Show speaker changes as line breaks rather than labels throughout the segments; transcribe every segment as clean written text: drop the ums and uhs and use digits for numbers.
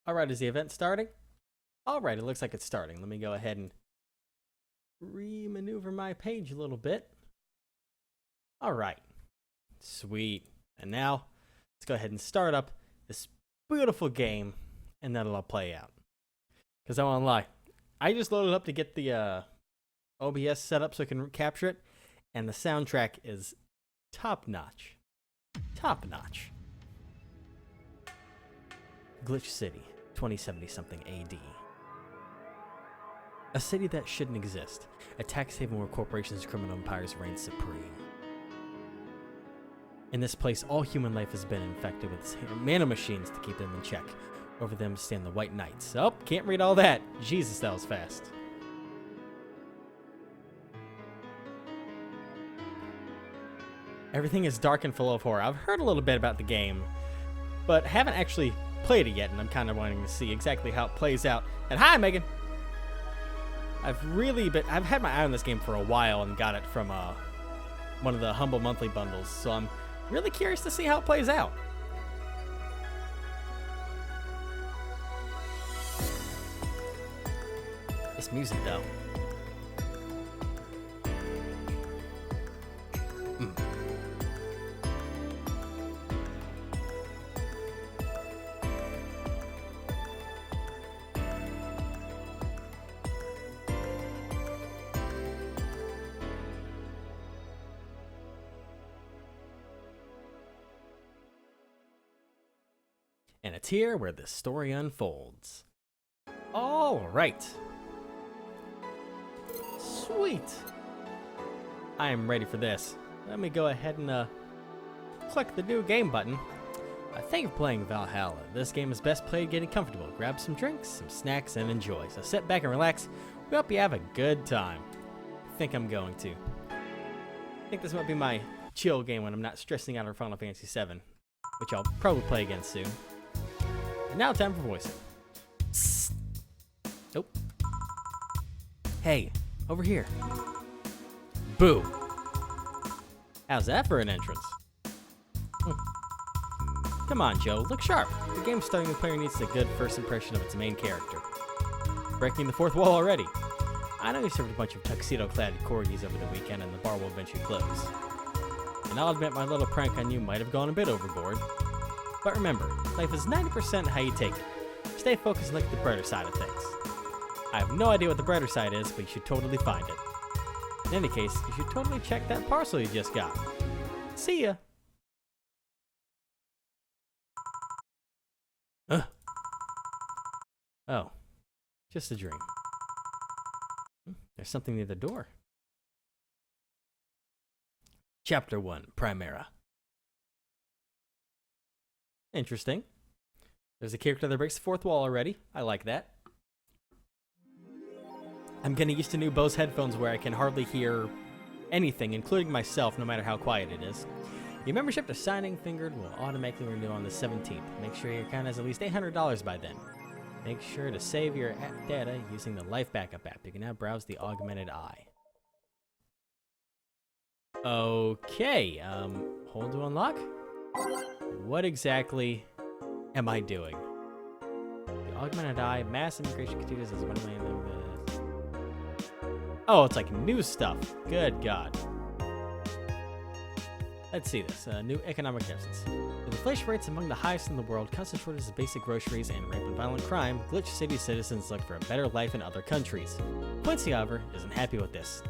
Alright, is the event starting? Alright, it looks like it's starting. Let me go ahead and re-maneuver my page a little bit. Alright. Sweet. And now, let's go ahead and start up this beautiful game, and then it'll play out. Because I won't lie, I just loaded up to get the OBS set up so I can capture it, and the soundtrack is top-notch. Top-notch. Glitch City, 2070-something AD. A city that shouldn't exist. A tax haven where corporations and criminal empires reign supreme. In this place, all human life has been infected with nanomachines to keep them in check. Over them stand the White Knights. Oh, can't read all that. Jesus, that was fast. Everything is dark and full of horror. I've heard a little bit about the game, but haven't actually played it yet, and I'm kind of wanting to see exactly how it plays out. And hi, Megan! I've had my eye on this game for a while and got it from one of the Humble Monthly bundles, so I'm really curious to see how it plays out. This music, though. And it's here where the story unfolds. All right. Sweet. I am ready for this. Let me go ahead and click the new game button. Thank you for playing Valhalla. This game is best played getting comfortable. Grab some drinks, some snacks, and enjoy. So sit back and relax. We hope you have a good time. I think I'm going to. I think this might be my chill game when I'm not stressing out over Final Fantasy VII, which I'll probably play again soon. And now time for voicing. Psst. Nope. Hey, over here. Boo. How's that for an entrance? Come on, Joe, look sharp. The game's starting, the player needs a good first impression of its main character. Breaking the fourth wall already. I know you served a bunch of tuxedo-clad corgis over the weekend and the bar will eventually close. And I'll admit my little prank on you might have gone a bit overboard. But remember, life is 90% how you take it. Stay focused and look at the brighter side of things. I have no idea what the brighter side is, but you should totally find it. In any case, you should totally check that parcel you just got. See ya! Oh, just a dream. There's something near the door. Chapter 1, Primera. Interesting. There's a character that breaks the fourth wall already. I like that. I'm getting used to new Bose headphones where I can hardly hear anything, including myself, no matter how quiet it is. Your membership to Signing Fingered will automatically renew on the 17th. Make sure your account has at least $800 by then. Make sure to save your app data using the Life Backup app. You can now browse the Augmented Eye. Okay, hold to unlock? What exactly am I doing? The Augmented Eye, mass immigration continues as one way of this. Oh, it's like new stuff. Good God. Let's see this. New economic deficits. With inflation rates among the highest in the world, constant shortages of basic groceries, and rampant violent crime, Glitch City citizens look for a better life in other countries. Quincy, however, isn't happy with this.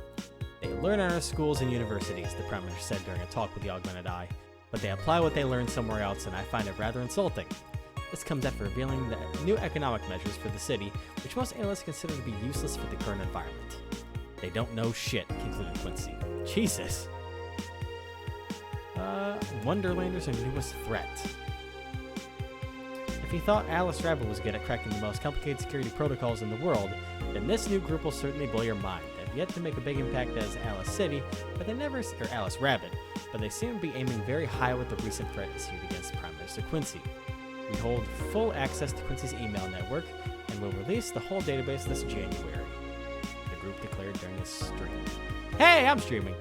They learn in our schools and universities, the Prime Minister said during a talk with the Augmented Eye, but they apply what they learn somewhere else, and I find it rather insulting. This comes after revealing the new economic measures for the city, which most analysts consider to be useless for the current environment. They don't know shit, concluded Quincy. Jesus. Wonderlanders are newest threat. If you thought Alice Rabbit was good at cracking the most complicated security protocols in the world, then this new group will certainly blow your mind. They've yet to make a big impact as Alice City, but they never, or Alice Rabbit, but they seem to be aiming very high with the recent threat issued against Prime Minister Quincy. We hold full access to Quincy's email network, and will release the whole database this January, the group declared during this stream. Hey, I'm streaming!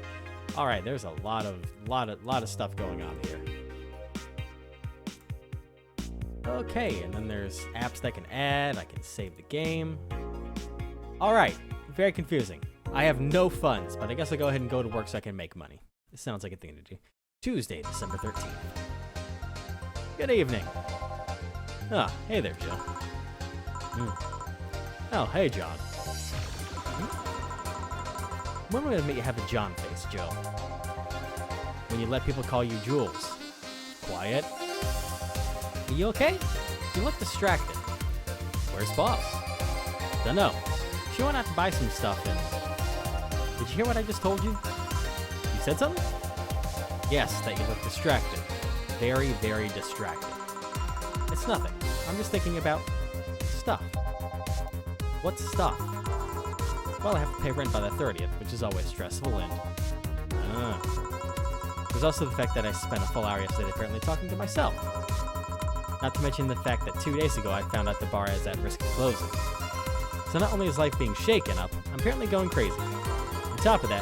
Alright, there's a lot of stuff going on here. Okay, and then there's apps that I can add. I can save the game. All right, very confusing. I have no funds, but I guess I'll go ahead and go to work so I can make money. It sounds like a thing to do. Tuesday, December 13th. Good evening. Ah, hey there, Jill. Oh, hey, John. When am I gonna make you have a John face, Jill? When you let people call you Jules. Quiet. Are you okay? You look distracted. Where's Boss? Dunno. She went out to buy some stuff and... Did you hear what I just told you? You said something? Yes, that you look distracted. Very, very distracted. It's nothing. I'm just thinking about... stuff. What stuff? Well, I have to pay rent by the 30th, which is always stressful, and... There's also the fact that I spent a full hour yesterday apparently talking to myself. Not to mention the fact that 2 days ago I found out the bar is at risk of closing. So not only is life being shaken up, I'm apparently going crazy. On top of that,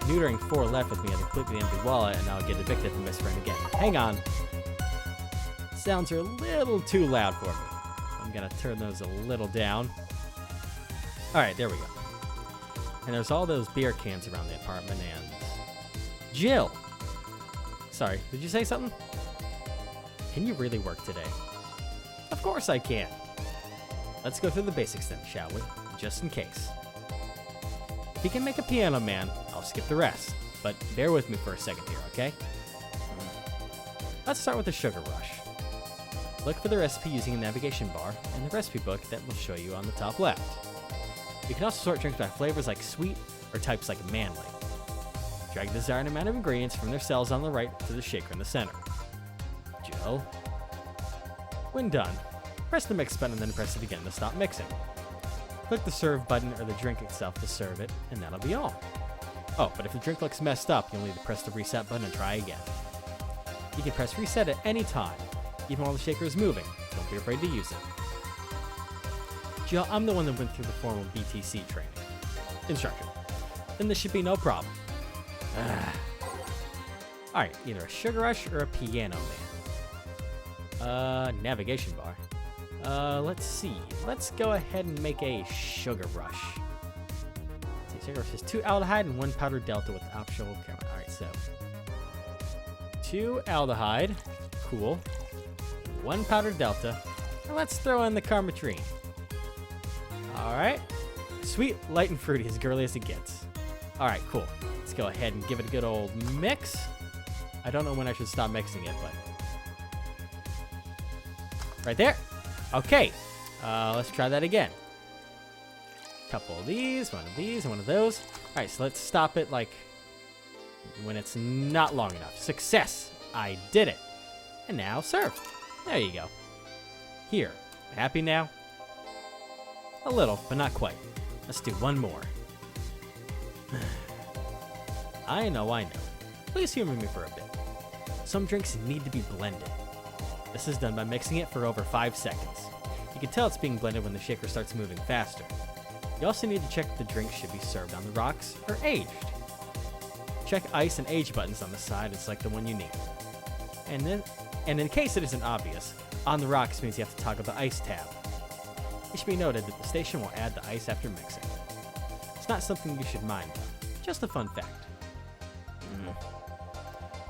neutering 4 left with me at a completely empty wallet, and I'll get evicted from this friend again. Hang on. Sounds are a little too loud for me. I'm gonna turn those a little down. Alright, there we go. And there's all those beer cans around the apartment, and... Jill! Sorry, did you say something? Can you really work today? Of course I can. Let's go through the basics then, shall we? Just in case. If you can make a piano man, I'll skip the rest. But bear with me for a second here, okay? Let's start with the sugar rush. Look for the recipe using a navigation bar and the recipe book that will show you on the top left. You can also sort drinks by flavors like sweet or types like manly. Drag the desired amount of ingredients from their cells on the right to the shaker in the center. Jill. When done, press the mix button and then press it again to stop mixing. Click the serve button or the drink itself to serve it, and that'll be all. Oh, but if the drink looks messed up, you'll need to press the reset button and try again. You can press reset at any time, even while the shaker is moving. Don't be afraid to use it. Jill, I'm the one that went through the formal BTC training. Instructor. Then this should be no problem. Alright, either a sugar rush or a piano man. Navigation bar. Let's see. Let's go ahead and make a sugar rush. Let's see, sugar rush is 2 aldehyde and 1 powdered delta with optional caramel. Alright, so 2 aldehyde. Cool. 1 powdered delta. And let's throw in the carmetrine. Alright. Sweet, light, and fruity, as girly as it gets. Alright, cool. Let's go ahead and give it a good old mix. I don't know when I should stop mixing it, but... Right there. Okay. Let's try that again. Couple of these, and one of those. Alright, so let's stop it, like, when it's not long enough. Success! I did it. And now serve. There you go. Here. Happy now? A little, but not quite. Let's do one more. I know. Please humor me for a bit. Some drinks need to be blended. This is done by mixing it for over 5 seconds. You can tell it's being blended when the shaker starts moving faster. You also need to check if the drink should be served on the rocks or aged. Check ice and age buttons on the side and select the one you need. And in case it isn't obvious, on the rocks means you have to toggle the ice tab. It should be noted that the station will add the ice after mixing. It's not something you should mind, just a fun fact.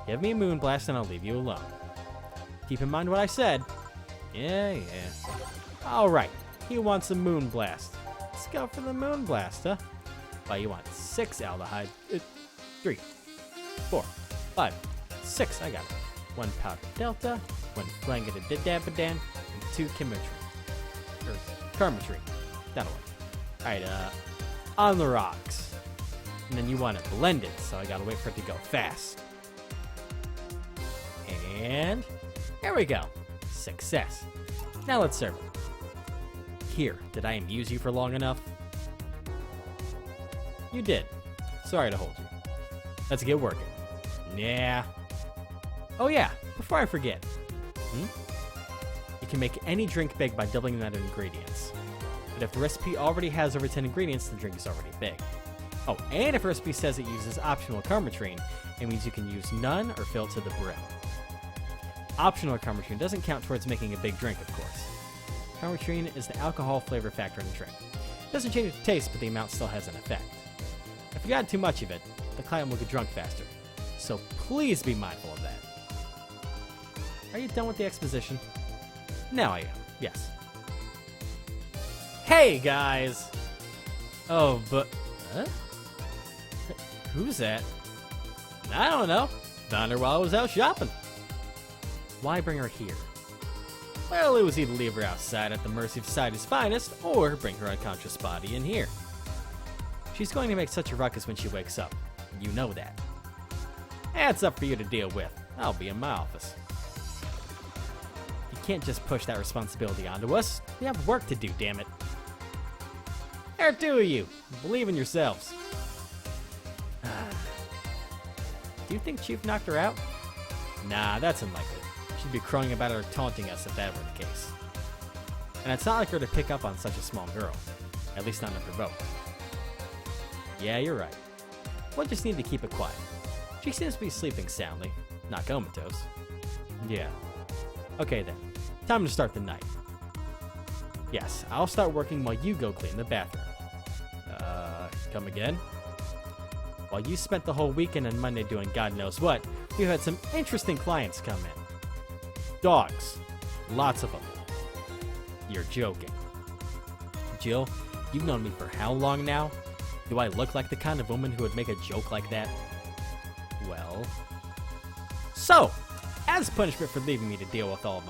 Give me a moonblast and I'll leave you alone. Keep in mind what I said. Yeah. Alright, he wants a moonblast. Let's go for the moonblast, huh? Well, you want 6 aldehyde. 3, 4, 5, 6. I got it. 1 powder delta, 1 flank of the didabadan, and 2 carmetrine. That'll work. Alright, on the rocks. And then you want it blended, so I gotta wait for it to go fast. And there we go. Success. Now let's serve it. Here, did I amuse you for long enough? You did. Sorry to hold you. Let's get working. Yeah. Oh yeah, before I forget. You can make any drink big by doubling the amount of ingredients. But if the recipe already has over 10 ingredients, the drink is already big. Oh, and if a recipe says it uses optional carmetrine, it means you can use none or fill it to the brim. Optional Carmetrine doesn't count towards making a big drink, of course. Carmetrine is the alcohol flavor factor in the drink. It doesn't change the taste, but the amount still has an effect. If you add too much of it, the client will get drunk faster. So please be mindful of that. Are you done with the exposition? Now I am, yes. Hey guys! Oh, but... Huh? Who's that? I don't know. Found her while I was out shopping. Why bring her here? Well, it was either leave her outside at the mercy of society's finest, or bring her unconscious body in here. She's going to make such a ruckus when she wakes up. You know that. That's up for you to deal with. I'll be in my office. You can't just push that responsibility onto us. We have work to do, damn it. There are two of you. Believe in yourselves. Do you think Chief knocked her out? Nah, that's unlikely. She'd be crowing about her taunting us if that were the case. And it's not like her to pick up on such a small girl. At least not unprovoked. Yeah, you're right. We'll just need to keep it quiet. She seems to be sleeping soundly, not comatose. Yeah. Okay then. Time to start the night. Yes, I'll start working while you go clean the bathroom. Come again? While you spent the whole weekend and Monday doing God knows what, we've had some interesting clients come in. Dogs. Lots of them. You're joking. Jill, you've known me for how long now? Do I look like the kind of woman who would make a joke like that? Well... So, as punishment for leaving me to deal with all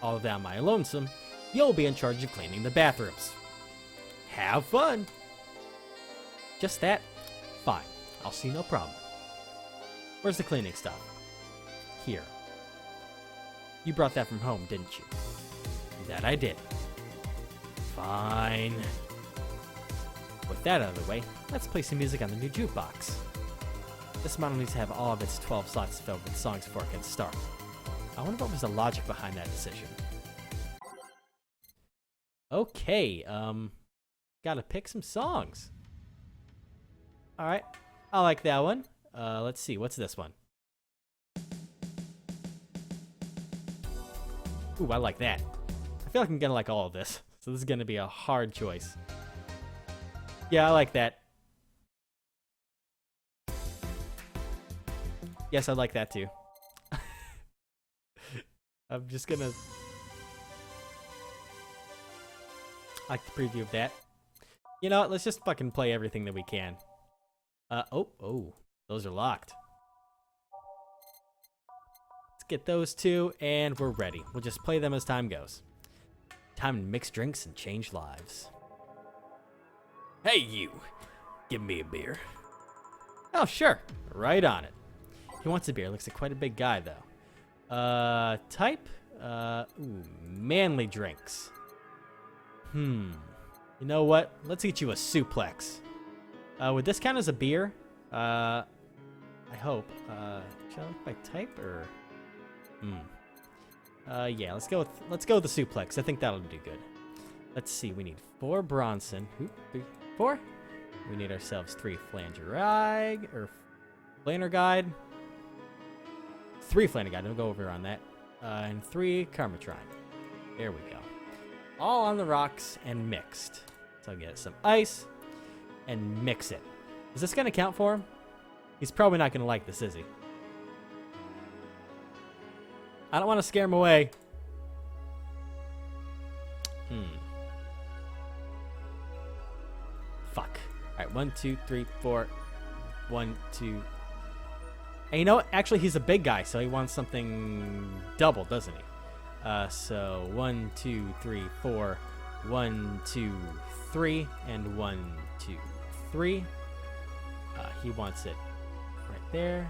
of that on my lonesome, you'll be in charge of cleaning the bathrooms. Have fun! Just that? Fine. I'll see no problem. Where's the cleaning stuff? Here. You brought that from home, didn't you? That I did. Fine. With that out of the way, let's play some music on the new jukebox. This model needs to have all of its 12 slots filled with songs before it can start. I wonder what was the logic behind that decision. Okay, gotta pick some songs. Alright, I like that one. Let's see, what's this one? Ooh, I like that. I feel like I'm gonna like all of this, so this is gonna be a hard choice. Yeah, I like that. Yes, I like that too. I'm just gonna... I like the preview of that. You know what, let's just fucking play everything that we can. Oh, those are locked. Let's get those two, and we're ready. We'll just play them as time goes. Time to mix drinks and change lives. Hey, you! Give me a beer. Oh, sure. Right on it. He wants a beer. Looks like quite a big guy, though. Type? Ooh, manly drinks. You know what? Let's get you a suplex. Would this count as a beer? I hope. Should I look by type or? Yeah. Let's go with the suplex. I think that'll do good. Let's see. We need 4 Bronson. 4. We need ourselves 3 Flanger or Flaner Guide. 3 Flaner Guide. Don't go over on that. And 3 Carmetrine. There we go. All on the rocks and mixed. So I'll get some ice and mix it. Is this gonna count for him? He's probably not gonna like this, is he? I don't want to scare him away. Fuck. Alright, 1, 2, 3, 4. 1, 2. And you know what? Actually, he's a big guy, so he wants something double, doesn't he? So 1, 2, 3, 4. 1, 2, 3, and 1, 2, 3. He wants it right there.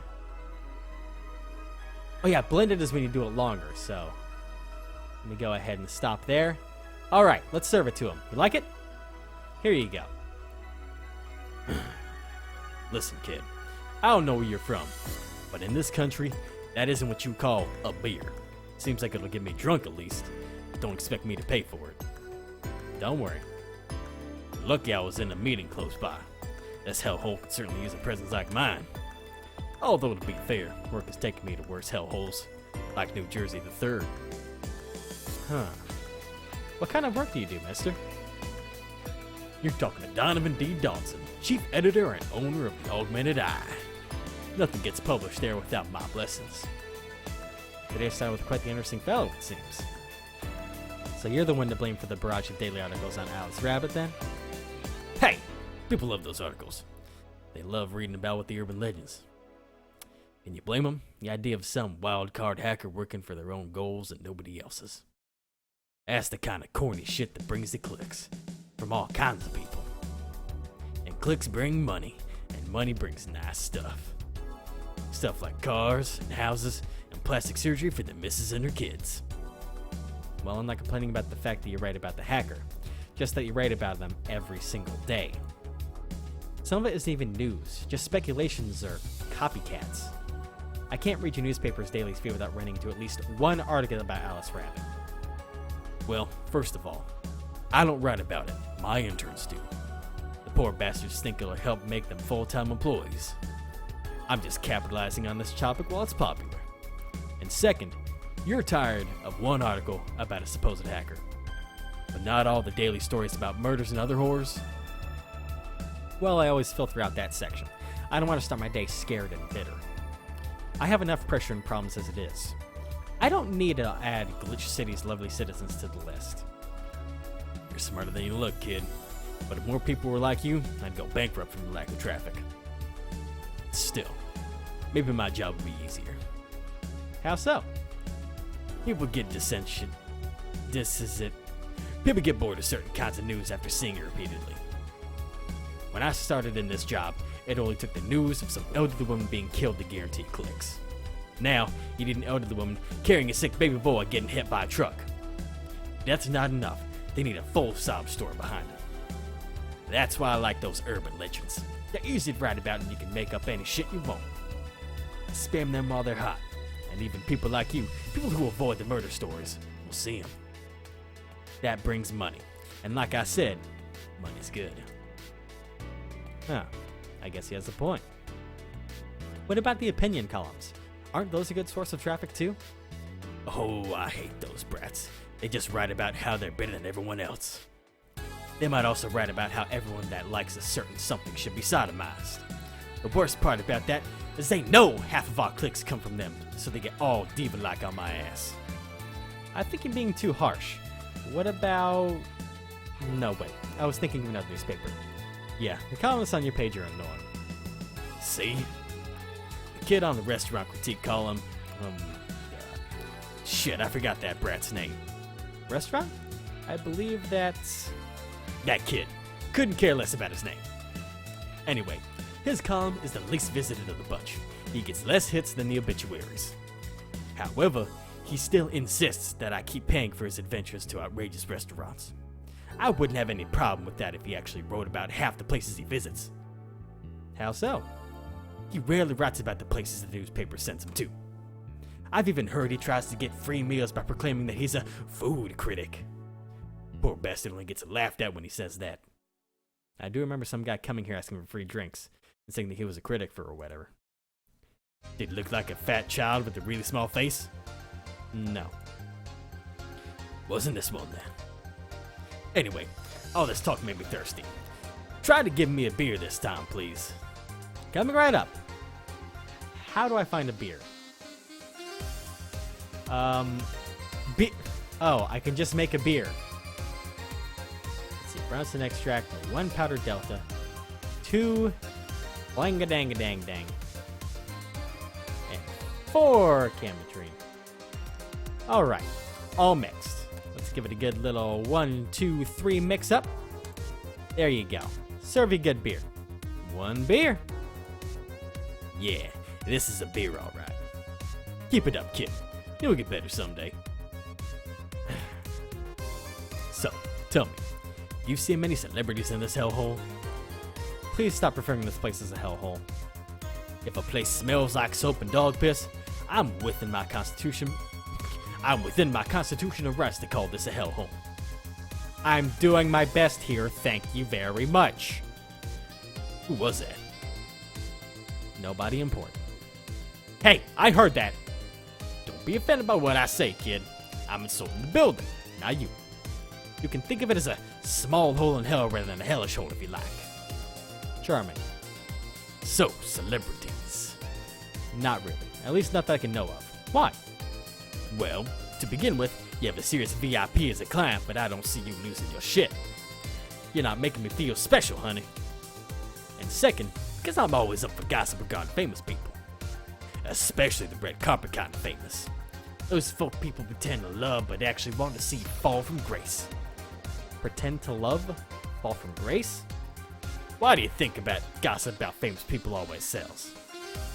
Oh yeah, blended is when you do it longer, so let me go ahead and stop there. Alright, let's serve it to him. You like it? Here you go. Listen, kid, I don't know where you're from, but in this country, that isn't what you call a beer. Seems like it'll get me drunk at least. Don't expect me to pay for it. Don't worry. Lucky I was in a meeting close by. This hellhole could certainly use a presence like mine. Although to be fair, work has taken me to worse hellholes. like New Jersey the 3rd. Huh. What kind of work do you do, mister? You're talking to Donovan D. Dawson, chief editor and owner of the Augmented Eye. Nothing gets published there without my blessings. Today started with quite the interesting fellow, it seems. So you're the one to blame for the barrage of daily articles on Alice Rabbit, then? Hey! People love those articles. They love reading about what the urban legends. Can you blame them? The idea of some wild card hacker working for their own goals and nobody else's. That's the kind of corny shit that brings the clicks. From all kinds of people. And clicks bring money, and money brings nice stuff. Stuff like cars, and houses, and plastic surgery for the missus and her kids. Well, I'm not complaining about the fact that you write about the hacker, just that you write about them every single day. Some of it isn't even news, just speculations or copycats. I can't read your newspaper's daily feed without running into at least one article about Alice Rabbit. Well, first of all, I don't write about it, my interns do. The poor bastards think it'll help make them full-time employees. I'm just capitalizing on this topic while it's popular. And second, you're tired of one article about a supposed hacker, but not all the daily stories about murders and other horrors? Well, I always filter out that section. I don't want to start my day scared and bitter. I have enough pressure and problems as it is. I don't need to add Glitch City's lovely citizens to the list. You're smarter than you look, kid. But if more people were like you, I'd go bankrupt from the lack of traffic. Still, maybe my job would be easier. How so? People get dissension. People get bored of certain kinds of news after seeing it repeatedly. When I started in this job, it only took the news of some elderly woman being killed to guarantee clicks. Now, you need an elderly woman carrying a sick baby boy getting hit by a truck. That's not enough. They need a full sob story behind it. That's why I like those urban legends. They're easy to write about and you can make up any shit you want. Spam them while they're hot. And even people like you, people who avoid the murder stories, will see them. That brings money. And like I said, money's good. Huh. I guess he has a point. What about the opinion columns? Aren't those a good source of traffic too? Oh, I hate those brats. They just write about how they're better than everyone else. They might also write about how everyone that likes a certain something should be sodomized. The worst part about that is they know half of our clicks come from them, so they get all diva-like on my ass. I think you're being too harsh. What about... No, wait. I was thinking of another newspaper. Yeah, the columnists on your page are annoying. See? The kid on the restaurant critique column, shit, I forgot that brat's name. Restaurant? I believe that's... That kid. Couldn't care less about his name. Anyway, his column is the least visited of the bunch. He gets less hits than the obituaries. However, he still insists that I keep paying for his adventures to outrageous restaurants. I wouldn't have any problem with that if he actually wrote about half the places he visits. How so? He rarely writes about the places the newspaper sends him to. I've even heard he tries to get free meals by proclaiming that he's a food critic. Poor bastard only gets laughed at when he says that. I do remember some guy coming here asking for free drinks and saying that he was a critic for or whatever. Did he look like a fat child with a really small face? No. Wasn't this one then? Anyway, all this talk made me thirsty. Try to give me a beer this time, please. Coming right up. How do I find a beer? Oh, I can just make a beer. Let's see, Brownson extract, 1 powder delta, 2 blangadanga-dang-dang, and 4 cametrine. Alright, all mixed. Let's give it a good little 1, 2, 3 mix up. There you go. Serve you good beer. 1 beer. Yeah, this is a beer alright. Keep it up, kid. You'll get better someday. So, tell me, you've seen many celebrities in this hellhole? Please stop referring to this place as a hellhole. If a place smells like soap and dog piss, I'm within my constitutional rights to call this a hellhole. I'm doing my best here, thank you very much. Who was that? Nobody important. Hey, I heard that. Don't be offended by what I say, kid. I'm insulting the building, not you. You can think of it as a small hole in hell rather than a hellish hole if you like. Charming. So, celebrities. Not really. At least not that I can know of. Why? Well, to begin with, you have a serious VIP as a client, but I don't see you losing your shit. You're not making me feel special, honey. And second, because I'm always up for gossip regarding famous people. Especially the red carpet kind of famous. Those folk people pretend to love, but actually want to see you fall from grace. Pretend to love? Fall from grace? Why do you think about gossip about famous people always sells?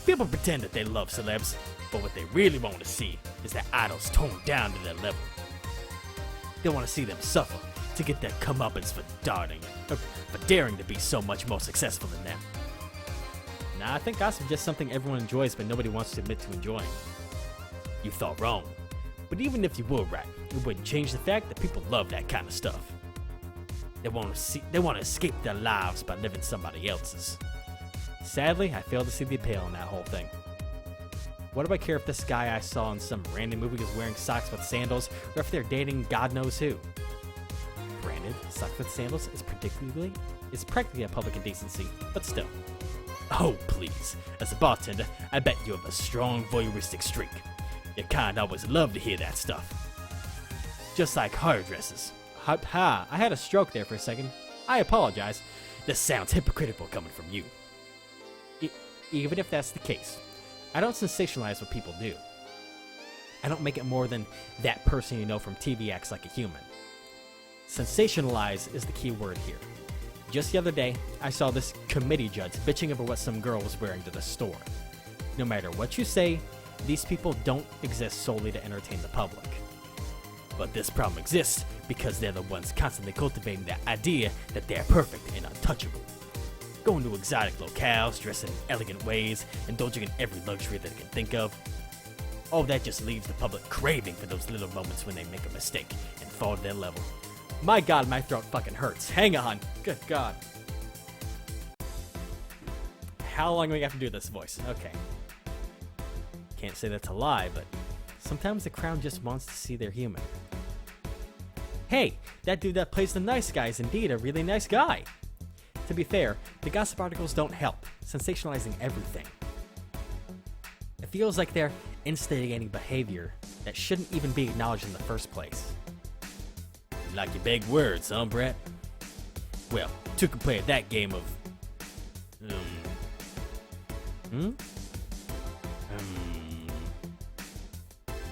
People pretend that they love celebs, but what they really want to see is their idols toned down to their level. They want to see them suffer to get their comeuppance for daring to be so much more successful than them. Nah, I think gossip is just something everyone enjoys, but nobody wants to admit to enjoying. You thought wrong. But even if you were right, it wouldn't change the fact that people love that kind of stuff. They want to escape their lives by living somebody else's. Sadly, I fail to see the appeal in that whole thing. What do I care if this guy I saw in some random movie is wearing socks with sandals, or if they're dating God knows who? Granted, socks with sandals is practically a public indecency, but still. Oh, please. As a bartender, I bet you have a strong voyeuristic streak. Your kind always love to hear that stuff. Just like hairdressers. Ha, I had a stroke there for a second. I apologize. This sounds hypocritical coming from you. Even if that's the case, I don't sensationalize what people do. I don't make it more than that person you know from TV acts like a human. Sensationalize is the key word here. Just the other day, I saw this committee judge bitching over what some girl was wearing to the store. No matter what you say, these people don't exist solely to entertain the public. But this problem exists because they're the ones constantly cultivating the idea that they're perfect and untouchable. Going to exotic locales, dressing in elegant ways, indulging in every luxury that they can think of. All that just leaves the public craving for those little moments when they make a mistake and fall to their level. My God, my throat fucking hurts. Hang on. Good God. How long do we have to do this voice? Okay. Can't say that's a lie, but sometimes the crowd just wants to see they're human. Hey, that dude that plays the nice guy is indeed a really nice guy. To be fair, the gossip articles don't help, sensationalizing everything. It feels like they're instigating behavior that shouldn't even be acknowledged in the first place. You like your big words, huh, Brett? Well, two can play at that game of...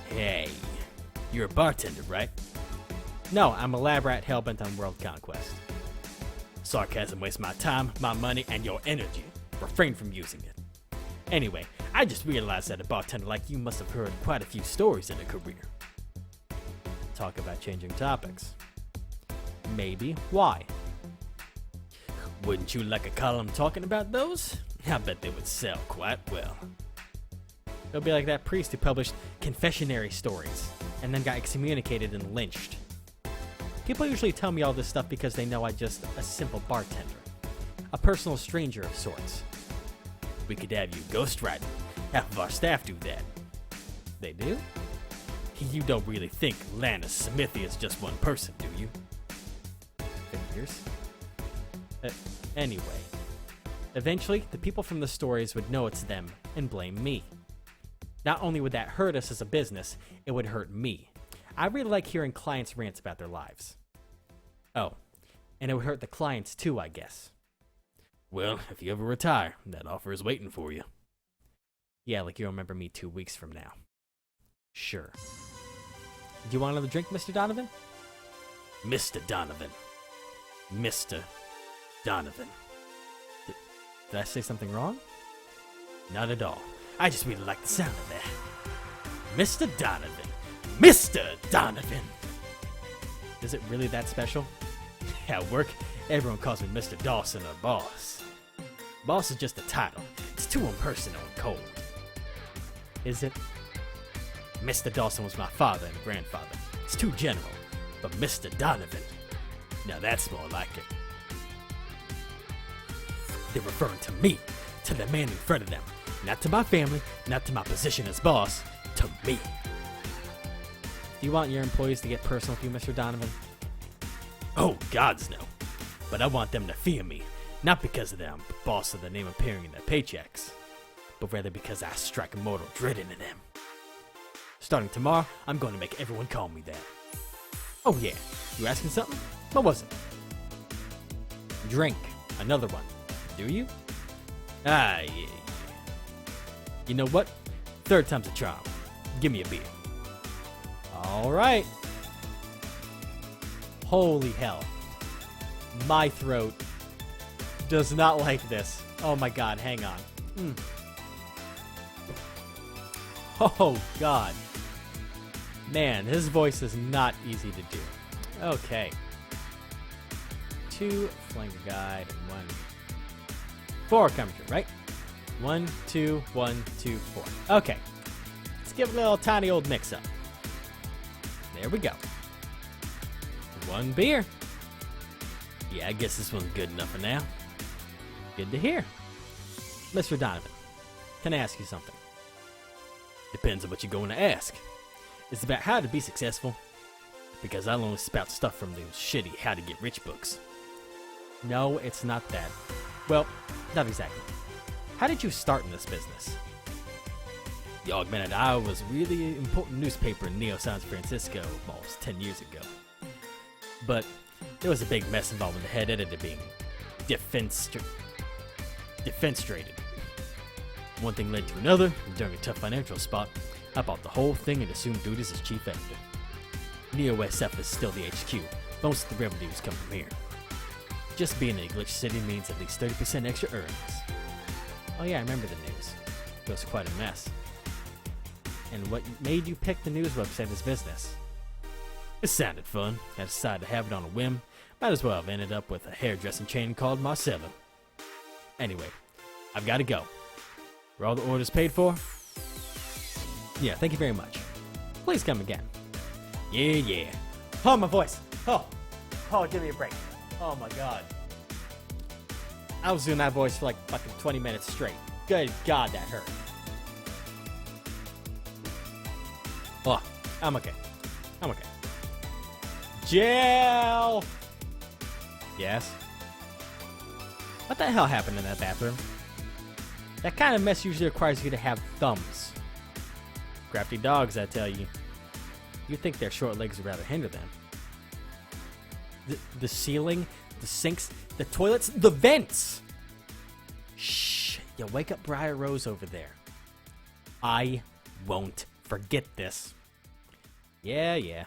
Hey, you're a bartender, right? No, I'm a lab rat hellbent on world conquest. Sarcasm wastes my time, my money, and your energy. Refrain from using it. Anyway, I just realized that a bartender like you must have heard quite a few stories in a career. Talk about changing topics. Maybe. Why? Wouldn't you like a column talking about those? I bet they would sell quite well. It'll be like that priest who published confessionary stories and then got excommunicated and lynched. People usually tell me all this stuff because they know I'm just a simple bartender. A personal stranger of sorts. We could have you ghostwriting. Half of our staff do that. They do? You don't really think Lana Smithy is just one person, do you? Figures. Anyway. Eventually, the people from the stories would know it's them and blame me. Not only would that hurt us as a business, it would hurt me. I really like hearing clients rant about their lives. Oh, and it would hurt the clients too, I guess. Well, if you ever retire, that offer is waiting for you. Yeah, like you'll remember me 2 weeks from now. Sure. Do you want another drink, Mr. Donovan? Mr. Donovan. Mr. Donovan. Did I say something wrong? Not at all. I just really like the sound of that. Mr. Donovan. Mr. Donovan! Is it really that special? At work, everyone calls me Mr. Dawson or Boss. Boss is just a title. It's too impersonal and cold. Is it? Mr. Dawson was my father and grandfather. It's too general. But Mr. Donovan, now that's more like it. They're referring to me, to the man in front of them. Not to my family, not to my position as boss, to me. Do you want your employees to get personal with you, Mr. Donovan? Oh, gods no. But I want them to fear me. Not because of them, boss of the name appearing in their paychecks, but rather because I strike mortal dread into them. Starting tomorrow, I'm going to make everyone call me that. Oh yeah, you asking something? What was it? Drink. Another one. Do you? Ah, yeah. You know what? Third time's a charm. Give me a beer. All right. Holy hell. My throat does not like this. Oh my god, hang on. Oh god. Man, his voice is not easy to do. Okay. 2 flanker guide and 1. 4 commentary, right? 1, 2, 1, 2, 4. Okay. Let's give it a little tiny old mix up. There we go. 1 beer. Yeah, I guess this one's good enough for now. Good to hear. Mr. Donovan, can I ask you something? Depends on what you're going to ask. It's about how to be successful. Because I'll only spout stuff from those shitty how to get rich books. No, it's not that. Well, not exactly. How did you start in this business? The Augmented Eye was a really important newspaper in Neo San Francisco almost 10 years ago. But there was a big mess involving the head editor being defenstrated. One thing led to another, and during a tough financial spot, I bought the whole thing and assumed duties as chief editor. Neo SF is still the HQ. Most of the revenues come from here. Just being in a glitch city means at least 30% extra earnings. Oh yeah, I remember the news. It was quite a mess. And what made you pick the news website as business? It sounded fun. I decided to have it on a whim. Might as well have ended up with a hairdressing chain called Marcelo. Anyway, I've got to go. Were all the orders paid for? Yeah, thank you very much. Please come again. Yeah. Oh, my voice. Oh, give me a break. Oh my god. I was doing that voice for like fucking 20 minutes straight. Good god, that hurt. Oh, I'm okay. Jail! Yes? What the hell happened in that bathroom? That kind of mess usually requires you to have thumbs. Crafty dogs, I tell you. You'd think their short legs would rather hinder them. The ceiling, the sinks, the toilets, the vents! Shh, you wake up Briar Rose over there. I won't forget this. Yeah.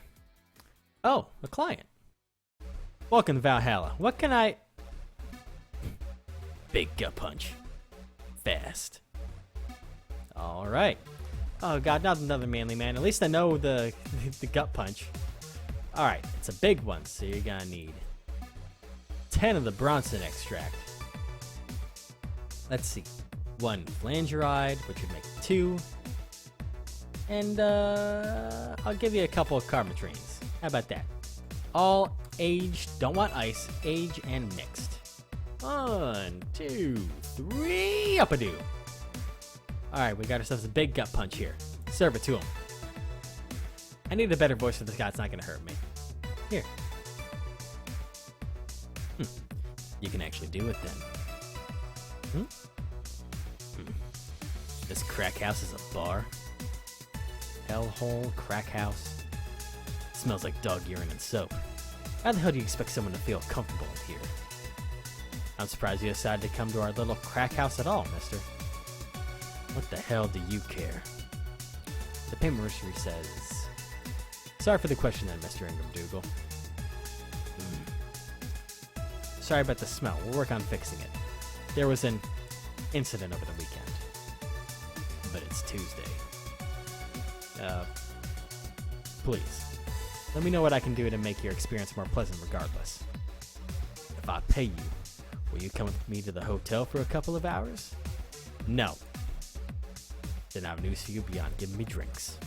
Oh, a client. Welcome to Valhalla. What can I... Big gut punch. Fast. Alright. Oh god, not another manly man. At least I know the gut punch. Alright, it's a big one, so you're gonna need 10 of the Bronson extract. Let's see. 1 flangeride, which would make 2. And I'll give you a couple of carmatrines. How about that? All aged, don't want ice, aged and mixed. 1, 2, 3, up-a-doo. Alright, we got ourselves a big gut punch here. Serve it to him. I need a better voice for this guy, it's not gonna hurt me. Here. You can actually do it then. This crack house is a bar? Hellhole, crack house. Smells like dog urine and soap. How the hell do you expect someone to feel comfortable in here? I'm surprised you decided to come to our little crack house at all, mister. What the hell do you care? The payment history says... Sorry for the question then, Mr. Ingram Dougal. Sorry about the smell. We'll work on fixing it. There was an incident over the weekend. But it's Tuesday. Please. Let me know what I can do to make your experience more pleasant regardless. If I pay you, will you come with me to the hotel for a couple of hours? No. Then I have news for you beyond giving me drinks.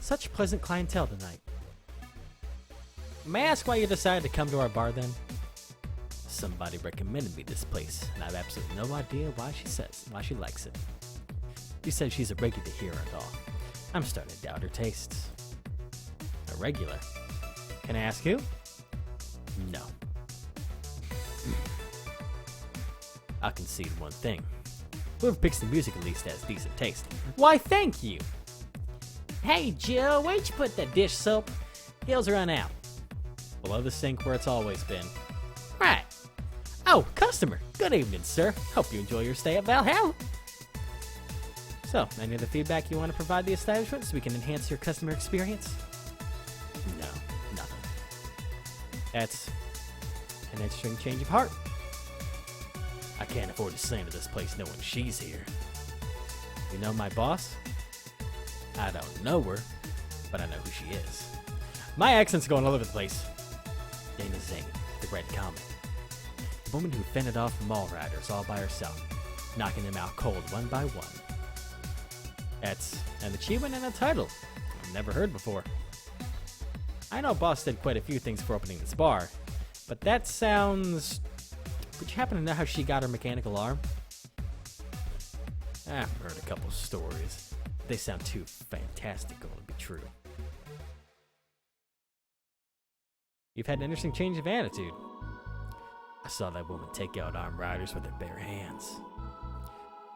Such pleasant clientele tonight. May I ask why you decided to come to our bar then? Somebody recommended me this place, and I have absolutely no idea why she likes it. She said she's a regular here and all. I'm starting to doubt her tastes. regular. Can I ask who? No. I'll concede one thing. Whoever picks the music at least has decent taste. Why, thank you! Hey, Jill, where'd you put that dish soap? Heels run out. Below the sink where it's always been. Right. Oh, customer. Good evening, sir. Hope you enjoy your stay at Valhalla. So, any other feedback you want to provide the establishment so we can enhance your customer experience? No, nothing. That's an interesting change of heart. I can't afford to slander this place knowing she's here. You know my boss? I don't know her, but I know who she is. My accent's going all over the place. Dana Zane, the Red Comet. The woman who fended off mall riders all by herself, knocking them out cold one by one. That's an achievement and a title I've never heard before. I know Boss did quite a few things for opening this bar, but that sounds... Would you happen to know how she got her mechanical arm? I've heard a couple stories. They sound too fantastical to be true. You've had an interesting change of attitude. I saw that woman take out armed riders with her bare hands.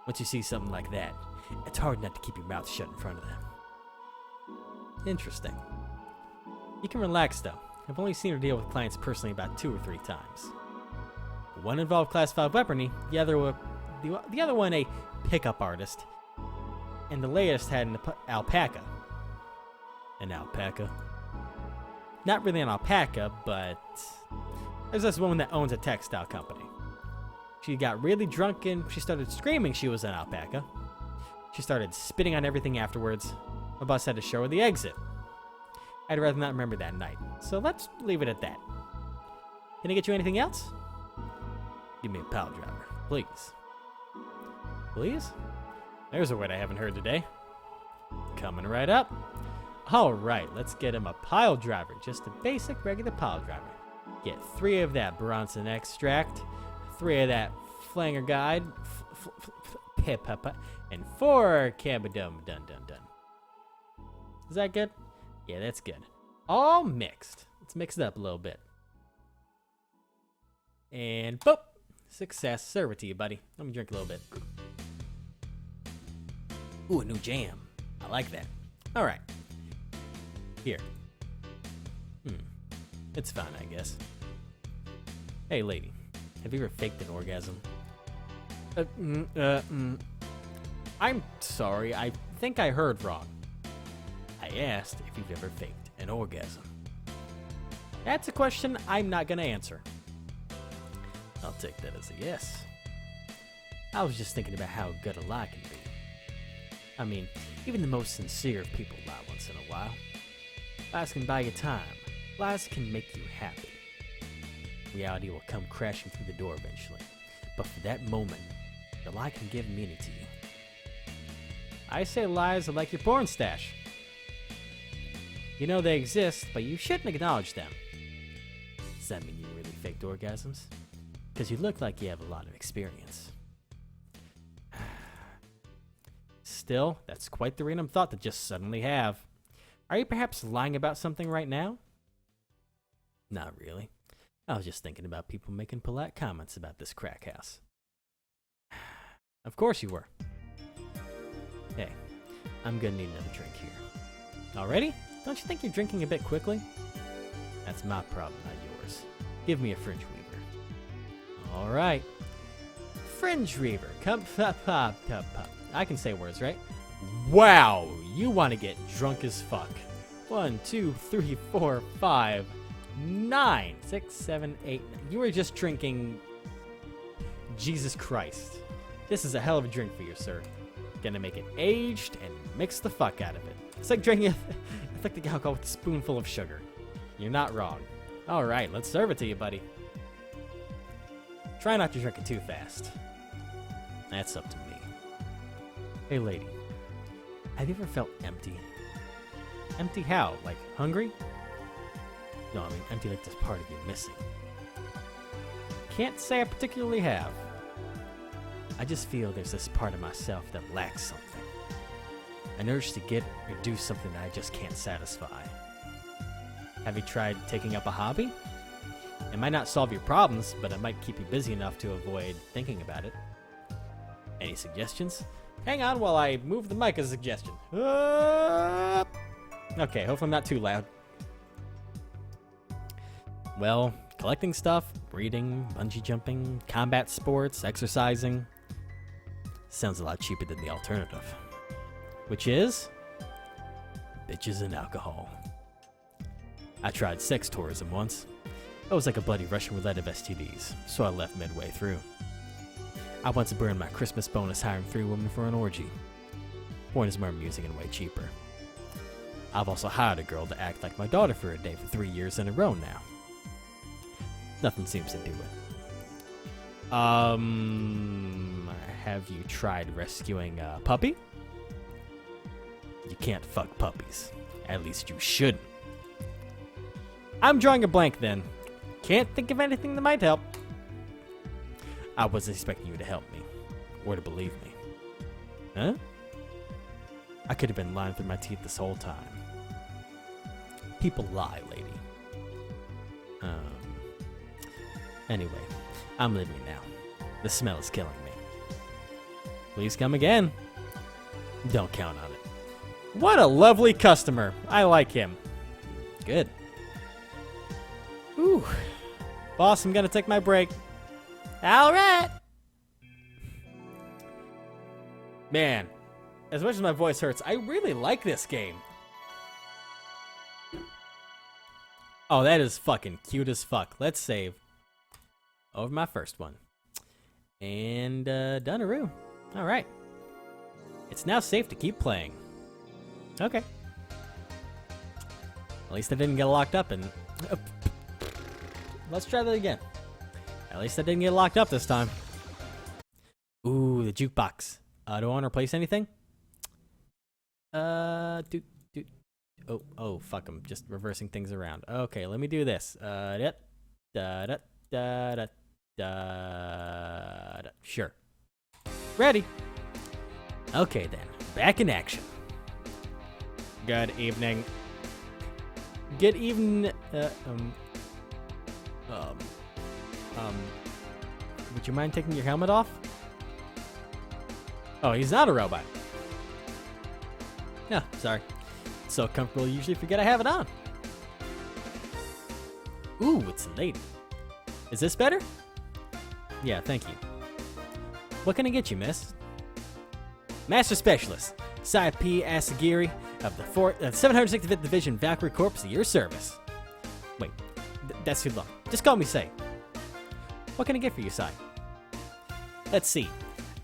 Once you see something like that, it's hard not to keep your mouth shut in front of them. Interesting. You can relax though. I've only seen her deal with clients personally about 2 or 3 times. One involved classified weaponry, the other one a pickup artist, and the latest had an alpaca. An alpaca? Not really an alpaca, but there's this woman that owns a textile company. She got really drunk and she started screaming she was an alpaca. She started spitting on everything afterwards. My boss had to show her the exit. I'd rather not remember that night, so let's leave it at that. Can I get you anything else? Give me a pile driver, please. Please? There's a word I haven't heard today. Coming right up. Alright, let's get him a pile driver. Just a basic regular pile driver. Get 3 of that Bronson extract, 3 of that flanger guide, and 4 cabadum dun dun dun. Is that good? Yeah, that's good. All mixed. Let's mix it up a little bit. And boop! Success. Serve it to you, buddy. Let me drink a little bit. Ooh, a new jam. I like that. Alright. Here. It's fine, I guess. Hey, lady. Have you ever faked an orgasm? I'm sorry. I think I heard wrong. I asked if you've ever faked an orgasm. That's a question I'm not gonna answer. I'll take that as a yes. I was just thinking about how good a lie can be. I mean, even the most sincere of people lie once in a while. Lies can buy you time. Lies can make you happy. Reality will come crashing through the door eventually. But for that moment, the lie can give meaning to you. I say lies are like your porn stash. You know they exist, but you shouldn't acknowledge them. Does that mean you really faked orgasms? Because you look like you have a lot of experience. Still, that's quite the random thought to just suddenly have. Are you perhaps lying about something right now? Not really. I was just thinking about people making polite comments about this crack house. Of course you were. Hey, I'm gonna need another drink here. Already? Don't you think you're drinking a bit quickly? That's my problem, not yours. Give me a fringe weaver. Alright. Fringe weaver. Come pop pop pop pop. I can say words, right? Wow, you want to get drunk as fuck. 1, 2, 3, 4, 5, 9, 6, 7, 8. You were just drinking. Jesus Christ. This is a hell of a drink for you, sir. Gonna make it aged and mix the fuck out of it. It's like drinking athletic alcohol with a spoonful of sugar. You're not wrong. Alright, let's serve it to you, buddy. Try not to drink it too fast. That's up to me. Hey, lady. Have you ever felt empty? Empty how? Like hungry? No, I mean empty like this part of you missing. Can't say I particularly have. I just feel there's this part of myself that lacks something. An urge to get or do something that I just can't satisfy. Have you tried taking up a hobby? It might not solve your problems, but it might keep you busy enough to avoid thinking about it. Any suggestions? Hang on while I move the mic as a suggestion. Okay, hopefully I'm not too loud. Well, collecting stuff, reading, bungee jumping, combat sports, exercising. Sounds a lot cheaper than the alternative. Which is? Bitches and alcohol. I tried sex tourism once. It was like a bloody Russian roulette of STDs, so I left midway through. I want to burn my Christmas bonus hiring 3 women for an orgy. Porn is more amusing and way cheaper. I've also hired a girl to act like my daughter for a day for 3 years in a row now. Nothing seems to do it. Have you tried rescuing a puppy? You can't fuck puppies. At least you shouldn't. I'm drawing a blank then. Can't think of anything that might help. I wasn't expecting you to help me. Or to believe me. Huh? I could have been lying through my teeth this whole time. People lie, lady. Anyway, I'm leaving now. The smell is killing me. Please come again. Don't count on it. What a lovely customer. I like him. Good. Ooh. Boss, I'm gonna take my break. All right. Man, as much as my voice hurts, I really like this game. Oh, that is fucking cute as fuck. Let's save over my first one. And, Dunaroo. All right. It's now safe to keep playing. Okay. At least I didn't get locked up and... Let's try that again. At least I didn't get locked up this time. Ooh, the jukebox. Do I want to replace anything? Oh, fuck, I'm just reversing things around. Okay, let me do this. Sure. Ready. Okay then, back in action. Good evening. Good evening. Would you mind taking your helmet off? Oh, he's not a robot. No, sorry. It's so comfortable, you usually forget I have it on. Ooh, it's a lady. Is this better? Yeah, thank you. What can I get you, miss? Master Specialist, Sai P. Asagiri of the 765th Division Valkyrie Corps at your service. Wait, that's too long. Just call me Sai. What can I get for you, Sai? Let's see.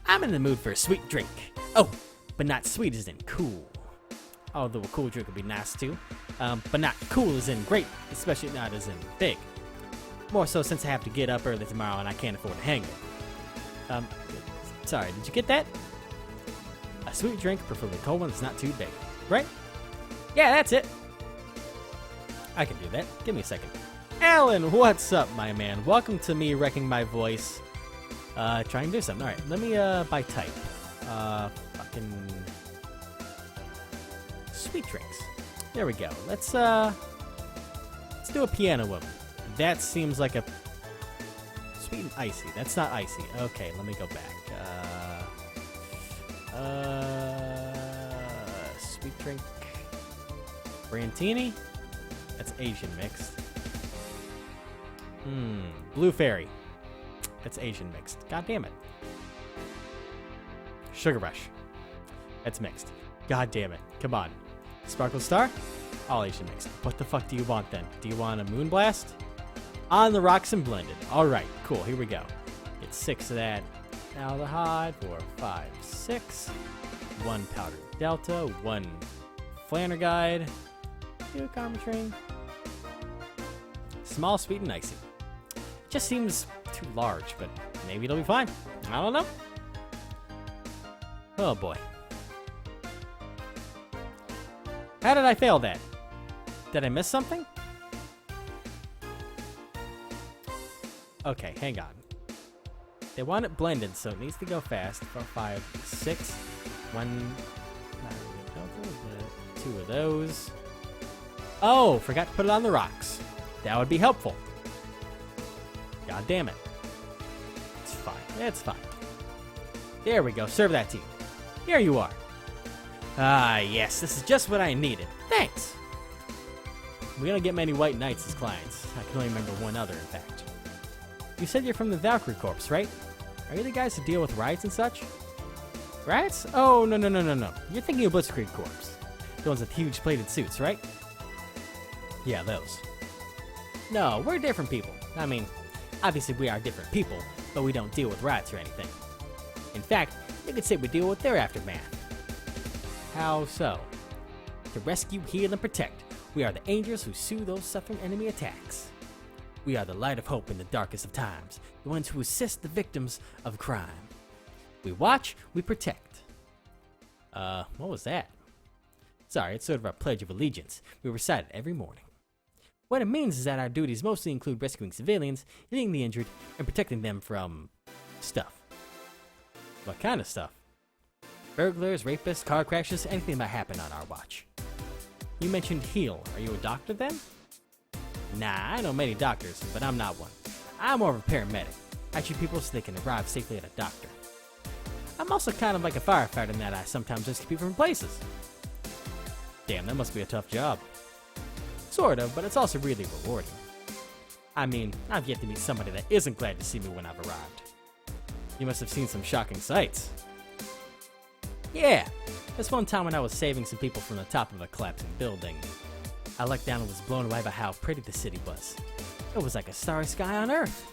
I'm in the mood for a sweet drink. Oh, but not sweet as in cool. Although a cool drink would be nice too. But not cool as in great, especially not as in big. More so since I have to get up early tomorrow and I can't afford a hangover. Sorry, did you get that? A sweet drink, preferably cold one that's not too big. Right? Yeah, that's it. I can do that. Give me a second. Alan, what's up, my man? Welcome to me wrecking my voice. Trying to do something. Alright, let me, by type. Fucking... Sweet drinks. There we go. Let's do a piano woman. That seems like a... Sweet and icy. That's not icy. Okay, let me go back. Sweet drink. Brantini? That's Asian mixed. Blue Fairy. That's Asian mixed. God damn it. Sugar Rush. That's mixed. God damn it. Come on. Sparkle Star? All Asian mixed. What the fuck do you want then? Do you want a Moon Blast? On the rocks and blended. Alright, cool. Here we go. Get 6 of that. Aldehyde. 4, 5, 6. 1 powdered Delta. 1 Flannerguide. 2 Carmitrine. Small, sweet, and icy. Just seems too large, but maybe it'll be fine. I don't know. Oh boy. How did I fail that? Did I miss something? Okay, hang on. They want it blended, so it needs to go fast. 4, 5, 6. 1. 2 of those. Oh, forgot to put it on the rocks. That would be helpful. God damn it. It's fine. It's fine. There we go. Serve that to you. Here you are. Ah, yes. This is just what I needed. Thanks. We don't get many white knights as clients. I can only remember one other, in fact. You said you're from the Valkyrie Corps, right? Are you the guys to deal with riots and such? Riots? Oh, no. You're thinking of Blitzkrieg Corps. The ones with huge plated suits, right? Yeah, those. No, we're different people. I mean, obviously we are different people, but we don't deal with riots or anything. In fact, you could say we deal with their aftermath. How so? To rescue, heal, and protect, we are the angels who soothe those suffering enemy attacks. We are the light of hope in the darkest of times, the ones who assist the victims of crime. We watch, we protect. What was that? Sorry, it's sort of our Pledge of Allegiance. We recite it every morning. What it means is that our duties mostly include rescuing civilians, healing the injured, and protecting them from stuff. What kind of stuff? Burglars, rapists, car crashes, anything that might happen on our watch. You mentioned heal. Are you a doctor then? Nah, I know many doctors, but I'm not one. I'm more of a paramedic. I treat people so they can arrive safely at a doctor. I'm also kind of like a firefighter in that I sometimes rescue people from places. Damn, that must be a tough job. Sort of, but it's also really rewarding. I mean, I've yet to meet somebody that isn't glad to see me when I've arrived. You must have seen some shocking sights. Yeah, this one time when I was saving some people from the top of a collapsing building, I looked down and was blown away by how pretty the city was. It was like a starry sky on Earth.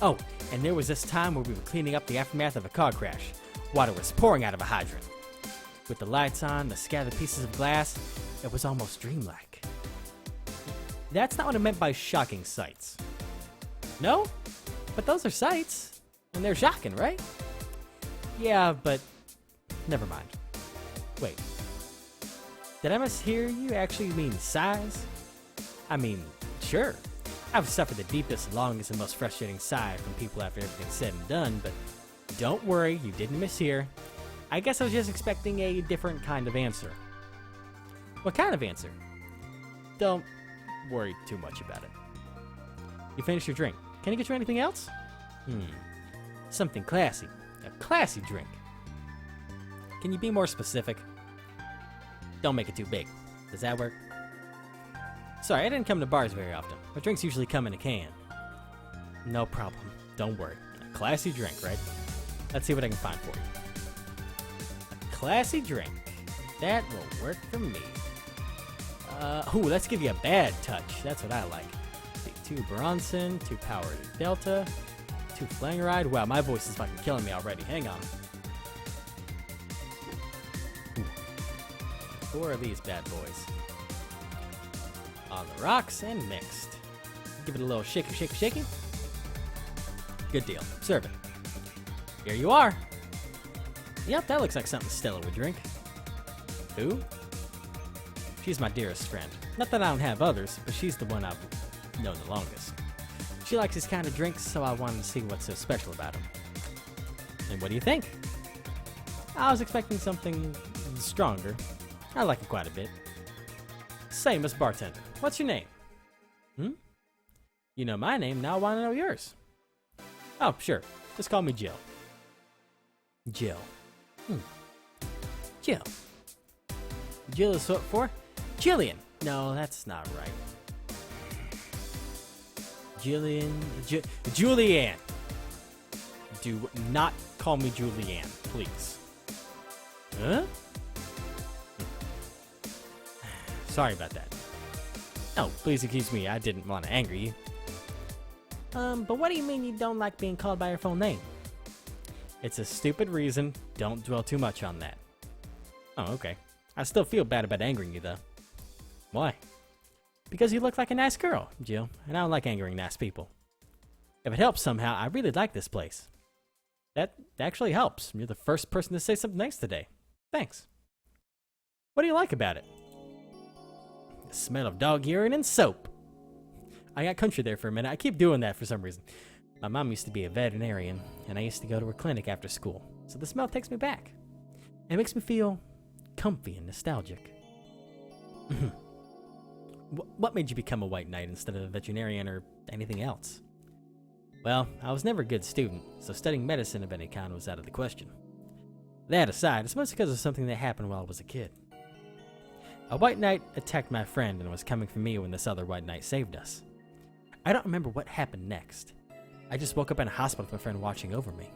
Oh, and there was this time where we were cleaning up the aftermath of a car crash. Water was pouring out of a hydrant. With the lights on, the scattered pieces of glass, it was almost dreamlike. That's not what I meant by shocking sights. No? But those are sights. And they're shocking, right? Yeah, but never mind. Wait. Did I mishear you actually mean sighs? I mean, sure. I've suffered the deepest, longest, and most frustrating sigh from people after everything's said and done, but don't worry, you didn't mishear. I guess I was just expecting a different kind of answer. What kind of answer? Don't worry too much about it. You finished your drink. Can I get you anything else? Something classy. A classy drink. Can you be more specific? Don't make it too big. Does that work? Sorry, I didn't come to bars very often. My drinks usually come in a can. No problem. Don't worry. A classy drink, right? Let's see what I can find for you. A classy drink. That will work for me. Let's give you a bad touch. That's what I like. 2 Bronson, 2 Power Delta, 2 Flangeride. Wow, my voice is fucking killing me already. Hang on. 4 of these bad boys. On the rocks and mixed. Give it a little shaky. Good deal. Serve it. Here you are. Yep, that looks like something Stella would drink. Who? She's my dearest friend. Not that I don't have others, but she's the one I've known the longest. She likes these kind of drinks, so I wanted to see what's so special about them. And what do you think? I was expecting something stronger. I like it quite a bit. Same as bartender. What's your name? You know my name, now I want to know yours. Oh, sure. Just call me Jill. Jill. Jill. Jill is short for Jillian. No, that's not right. Julianne. Do not call me Julianne, please. Huh? Sorry about that. Oh, please excuse me. I didn't want to anger you. But what do you mean you don't like being called by your full name? It's a stupid reason. Don't dwell too much on that. Oh, okay. I still feel bad about angering you, though. Why? Because you look like a nice girl, Jill, and I don't like angering nice people. If it helps somehow, I really like this place. That actually helps. You're the first person to say something nice today. Thanks. What do you like about it? The smell of dog urine and soap. I got country there for a minute. I keep doing that for some reason. My mom used to be a veterinarian, and I used to go to her clinic after school, so the smell takes me back. It makes me feel comfy and nostalgic. What made you become a white knight instead of a veterinarian or anything else? Well, I was never a good student, so studying medicine of any kind was out of the question. That aside, it's mostly because of something that happened while I was a kid. A white knight attacked my friend and was coming for me when this other white knight saved us. I don't remember what happened next. I just woke up in a hospital with my friend watching over me.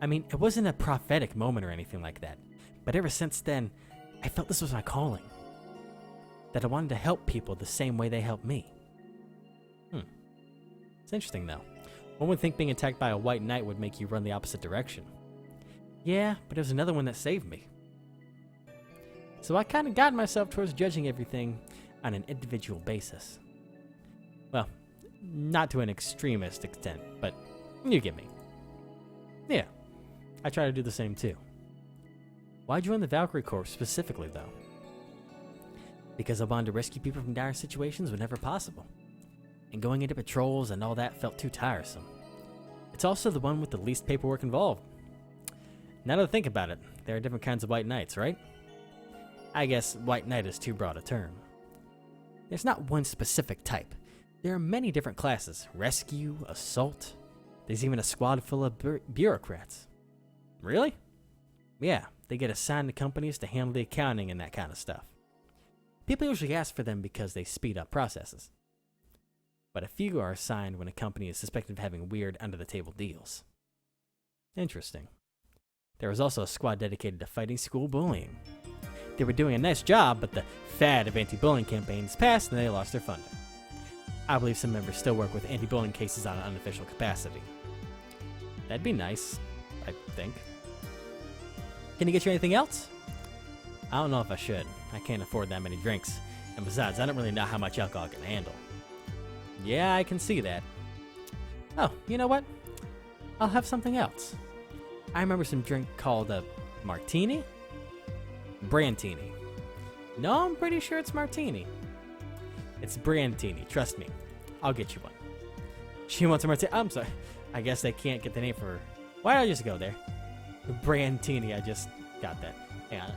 I mean, it wasn't a prophetic moment or anything like that, but ever since then, I felt this was my calling. That I wanted to help people the same way they helped me. It's interesting though. One would think being attacked by a white knight would make you run the opposite direction. Yeah, but there's another one that saved me. So I kind of got myself towards judging everything on an individual basis. Well, not to an extremist extent, but you get me. Yeah, I try to do the same too. Why'd you join the Valkyrie Corps specifically though? Because I wanted to rescue people from dire situations whenever possible. And going into patrols and all that felt too tiresome. It's also the one with the least paperwork involved. Now that I think about it, there are different kinds of white knights, right? I guess white knight is too broad a term. There's not one specific type. There are many different classes. Rescue, assault. There's even a squad full of bureaucrats. Really? Yeah, they get assigned to companies to handle the accounting and that kind of stuff. People usually ask for them because they speed up processes. But a few are assigned when a company is suspected of having weird under-the-table deals. Interesting. There was also a squad dedicated to fighting school bullying. They were doing a nice job, but the fad of anti-bullying campaigns passed and they lost their funding. I believe some members still work with anti-bullying cases on an unofficial capacity. That'd be nice, I think. Can I get you anything else? I don't know if I should. I can't afford that many drinks. And besides, I don't really know how much alcohol I can handle. Yeah, I can see that. Oh, you know what? I'll have something else. I remember some drink called a martini? Brandtini. No, I'm pretty sure it's martini. It's Brandtini, trust me. I'll get you one. She wants a martini. I'm sorry. I guess they can't get the name for her. Why don't I just go there? Brandtini, I just got that. Hang on.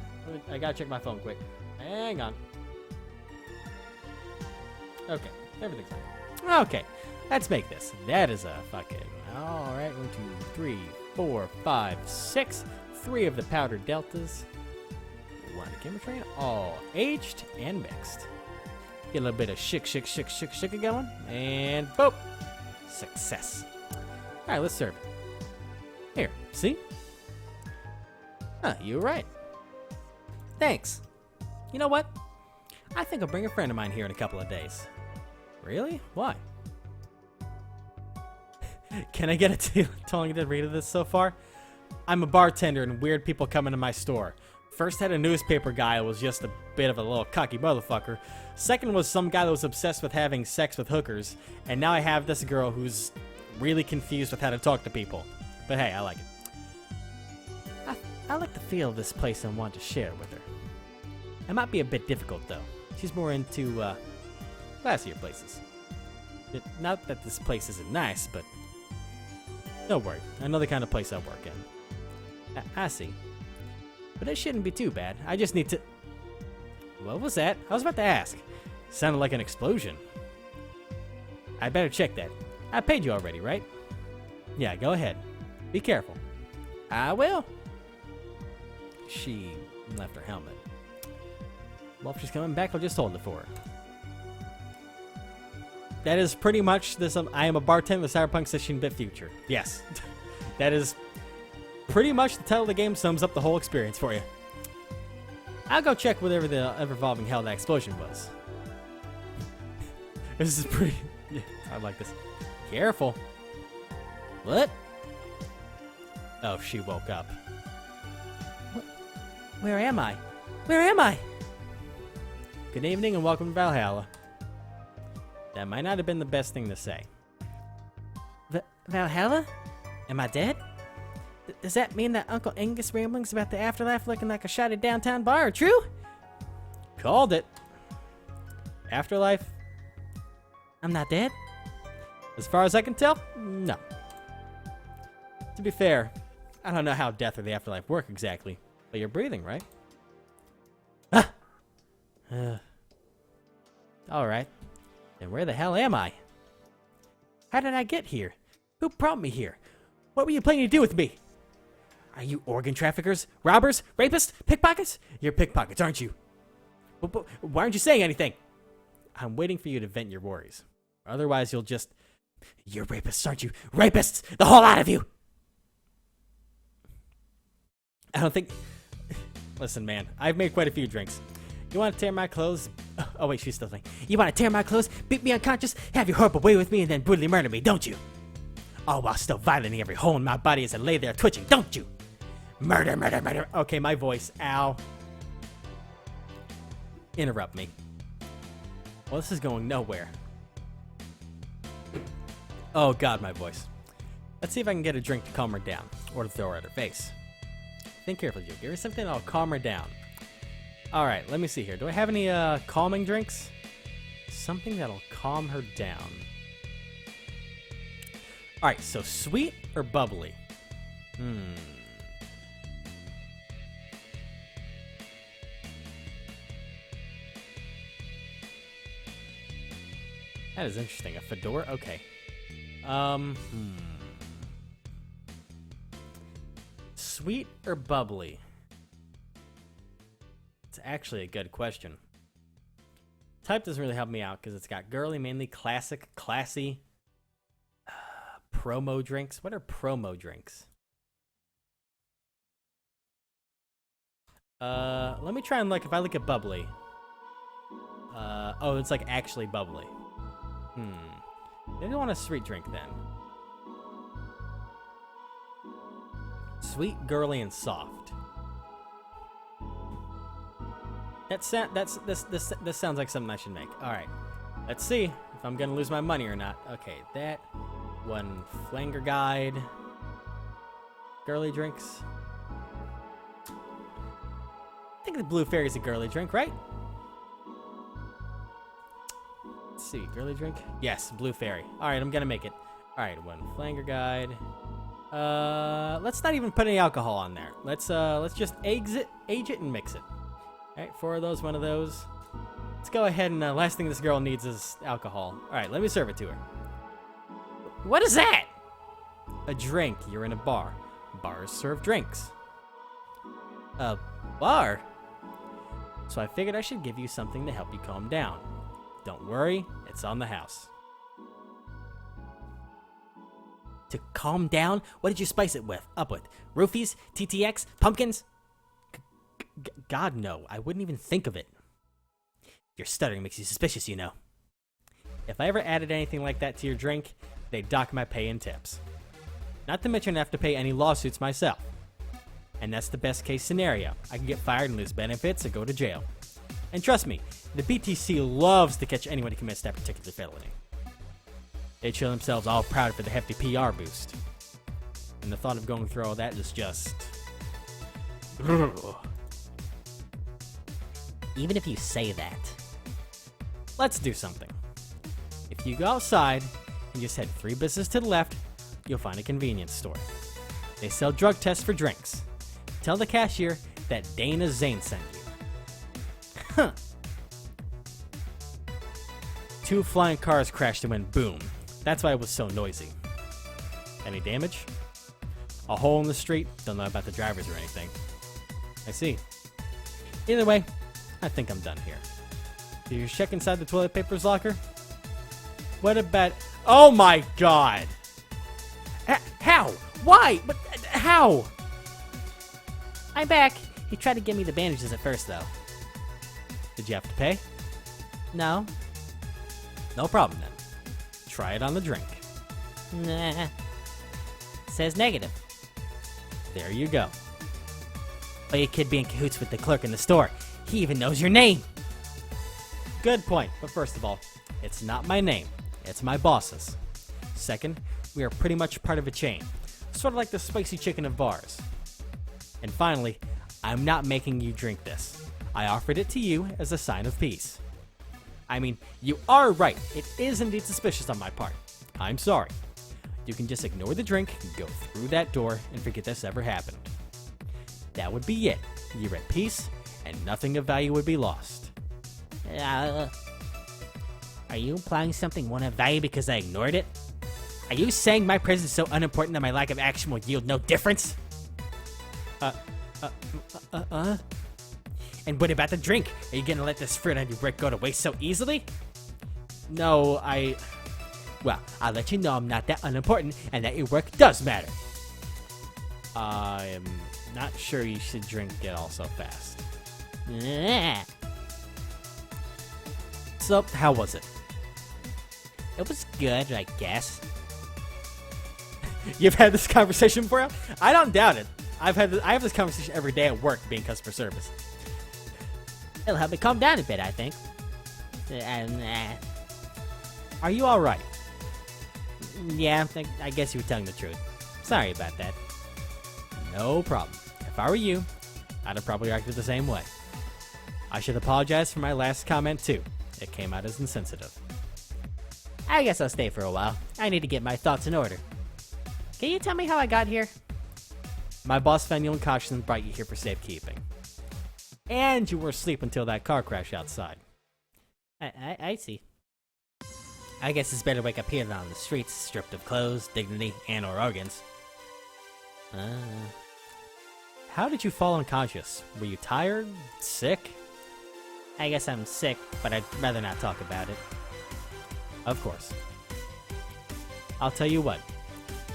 I gotta check my phone quick. Hang on. Okay, everything's fine. Okay, let's make this. That is a fucking... Alright, 1, 2, 3, 4, 5, 6. 3 of the powdered deltas. 1 camera train, all aged and mixed. Get a little bit of shik going. And boop! Success. Alright, let's serve it. Here, see? Huh, you were right. Thanks. You know what? I think I'll bring a friend of mine here in a couple of days. Really? Why? Can I get a telling to read of this so far? I'm a bartender and weird people come into my store. First had a newspaper guy who was just a bit of a little cocky motherfucker. Second was some guy that was obsessed with having sex with hookers. And now I have this girl who's really confused with how to talk to people. But hey, I like it. I like the feel of this place and want to share it with her. It might be a bit difficult though. She's more into classier places. Not that this place isn't nice, but don't worry. I know the kind of place I work in. I see. But it shouldn't be too bad. I just need to... What was that? I was about to ask. Sounded like an explosion. I better check that. I paid you already, right? Yeah, go ahead. Be careful. I will. She left her helmet. Well, if she's coming back, I'll just hold it for her. That is pretty much this. I am a bartender with Cyberpunk 16-bit future. Yes. That is pretty much the title of the game sums up the whole experience for you. I'll go check whatever the ever-evolving hell that explosion was. This is pretty... Yeah, I like this. Careful. What? Oh, she woke up. What? Where am I? Where am I? Good evening and welcome to Valhalla. That might not have been the best thing to say. Valhalla? Am I dead? Does that mean that Uncle Angus' ramblings about the afterlife looking like a shoddy downtown bar are true? Called it. Afterlife? I'm not dead? As far as I can tell, no. To be fair, I don't know how death or the afterlife work exactly, but you're breathing, right? Ah! Alright. Then where the hell am I? How did I get here? Who brought me here? What were you planning to do with me? Are you organ traffickers? Robbers? Rapists? Pickpockets? You're pickpockets, aren't you? Why aren't you saying anything? I'm waiting for you to vent your worries. Otherwise, you'll just... You're rapists, aren't you? Rapists! The whole lot of you! I don't think... Listen, man. I've made quite a few drinks. You want to tear my clothes? Oh, wait, she's still saying. You want to tear my clothes, beat me unconscious, have your horrible way with me, and then brutally murder me, don't you? All while still violating every hole in my body as I lay there twitching, don't you? Murder, murder, murder. Okay, my voice. Ow. Interrupt me. Well, this is going nowhere. Oh, God, my voice. Let's see if I can get a drink to calm her down, or to throw her at her face. Think carefully, Joe. Give her something that'll calm her down. Alright, let me see here. Do I have any calming drinks? Something that'll calm her down. Alright, so sweet or bubbly? That is interesting. A fedora? Okay. Sweet or bubbly? It's actually a good question. Type doesn't really help me out because it's got girly, manly, classic, classy, promo drinks. What are promo drinks? Let me try and if I look at bubbly. Oh, it's like actually bubbly. Maybe I want a sweet drink then. Sweet, girly, and soft. This sounds like something I should make. All right, let's see if I'm gonna lose my money or not. Okay, that one flanger guide. Girly drinks. I think the Blue Fairy's a girly drink, right? Let's see, girly drink. Yes, Blue Fairy. All right, I'm gonna make it. All right, one flanger guide. Let's not even put any alcohol on there. Let's just age it and mix it. All right, 4 of those, 1 of those. Let's go ahead and last thing this girl needs is alcohol. All right, let me serve it to her. What is that? A drink. You're in a bar. Bars serve drinks. A bar? So I figured I should give you something to help you calm down. Don't worry, it's on the house. To calm down? What did you spice it up with? Roofies? TTX? Pumpkins? God, no. I wouldn't even think of it. Your stuttering makes you suspicious, you know. If I ever added anything like that to your drink, they'd dock my pay and tips. Not to mention I have to pay any lawsuits myself. And that's the best case scenario. I can get fired and lose benefits or go to jail. And trust me, the BTC loves to catch anyone who commits that particular felony. They show themselves all proud for the hefty PR boost. And the thought of going through all that is just... Even if you say that. Let's do something. If you go outside and just head 3 businesses to the left, you'll find a convenience store. They sell drug tests for drinks. Tell the cashier that Dana Zane sent you. Huh. 2 flying cars crashed and went boom. That's why it was so noisy. Any damage? A hole in the street? Don't know about the drivers or anything. I see. Either way, I think I'm done here. Did you check inside the toilet paper's locker? What about... Oh my god! How? Why? But how? I'm back. He tried to give me the bandages at first, though. Did you have to pay? No. No problem, then. Try it on the drink. Nah. Says negative. There you go. Oh, you kid be in cahoots with the clerk in the store. He even knows your name. Good point. But first of all, it's not my name. It's my boss's. Second, we are pretty much part of a chain. Sort of like the spicy chicken of bars. And finally, I'm not making you drink this. I offered it to you as a sign of peace. I mean, you are right. It is indeed suspicious on my part. I'm sorry. You can just ignore the drink, go through that door, and forget this ever happened. That would be it. You're at peace, and nothing of value would be lost.
Are you implying something won't have value because I ignored it? Are you saying my presence is so unimportant that my lack of action will yield no difference? And what about the drink? Are you gonna let this fruit on your brick go to waste so easily?
No,
Well, I'll let you know I'm not that unimportant and that your work does matter.
I'm not sure you should drink it all so fast. So, how was it?
It was good, I guess.
You've had this conversation before? I don't doubt it. I have this conversation every day at work, being customer service.
It'll help me calm down a bit, I think.
Are you alright?
Yeah, I guess you were telling the truth. Sorry about that.
No problem. If I were you, I'd have probably acted the same way. I should apologize for my last comment too. It came out as insensitive.
I guess I'll stay for a while. I need to get my thoughts in order. Can you tell me how I got here?
My boss found you unconscious and brought you here for safekeeping. And you were asleep until that car crash outside.
I see. I guess it's better to wake up here than on the streets, stripped of clothes, dignity, and or organs.
How did you fall unconscious? Were you tired? Sick?
I guess I'm sick, but I'd rather not talk about it.
Of course. I'll tell you what.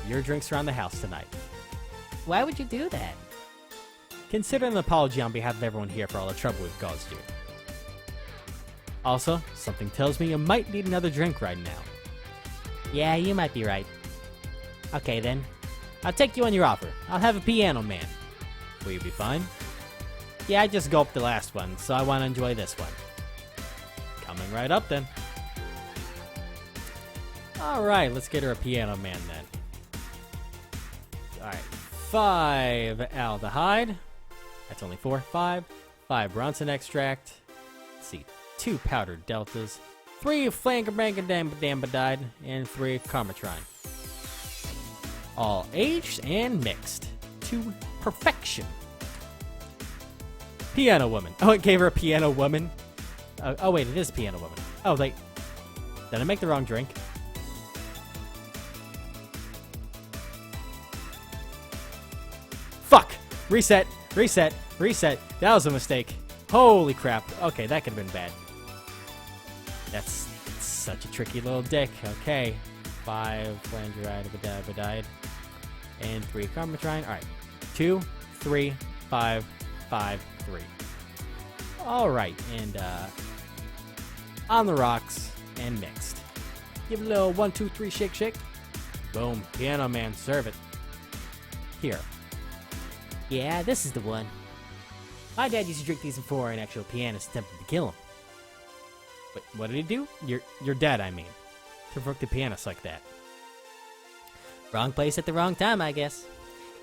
Your drinks are on the house tonight.
Why would you do that?
Consider an apology on behalf of everyone here for all the trouble we've caused you. Also, something tells me you might need another drink right now.
Yeah, you might be right. Okay then. I'll take you on your offer. I'll have a piano man.
Will you be fine? Yeah, I just gulped the last one, so I want to enjoy this one. Coming right up then. Alright, let's get her a piano man then. Alright, 5 aldehyde. That's only 4. 5 Bronson extract. Let's see, 2 powdered deltas. 3 flangerbangadambadambadide. And 3 carmatrine. All aged and mixed to perfection. Piano woman. Oh, it gave her a piano woman. Oh wait, it is piano woman. Oh, wait. Did I make the wrong drink? Fuck! Reset. That was a mistake. Holy crap. Okay, that could have been bad. That's such a tricky little dick. Okay. 5 flangeride, and 3 carmatrine. Alright. 2, 3, 5, 5, 3. Alright, and on the rocks and mixed. Give it a little 1, 2, 3 shake. Boom. Piano man, serve it. Here.
Yeah, this is the one. My dad used to drink these before an actual pianist attempted to kill him.
Wait, what did he do? Your dad, I mean. To provoke the pianist like that.
Wrong place at the wrong time, I guess.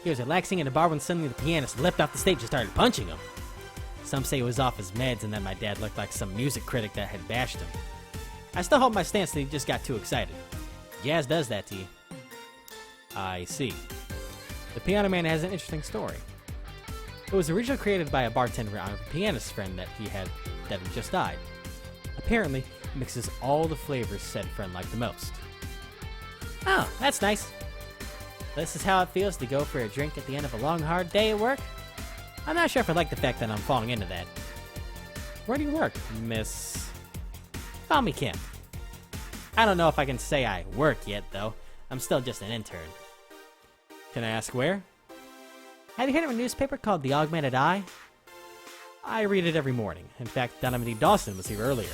He was relaxing in a bar when suddenly the pianist leapt off the stage and started punching him. Some say he was off his meds and then my dad looked like some music critic that had bashed him. I still hold my stance that he just got too excited. Jazz does that to you. I see. The Piano Man has an interesting story. It was originally created by a bartender on a pianist friend that had just died. Apparently, it mixes all the flavors said friend liked the most. Oh, that's nice. This is how it feels to go for a drink at the end of a long, hard day at work? I'm not sure if I like the fact that I'm falling into that.
Where do you work, Miss?
Call me Kim. I don't know if I can say I work yet, though. I'm still just an intern.
Can I ask where?
Have you heard of a newspaper called The Augmented Eye?
I read it every morning. In fact, Donovan Dawson was here earlier.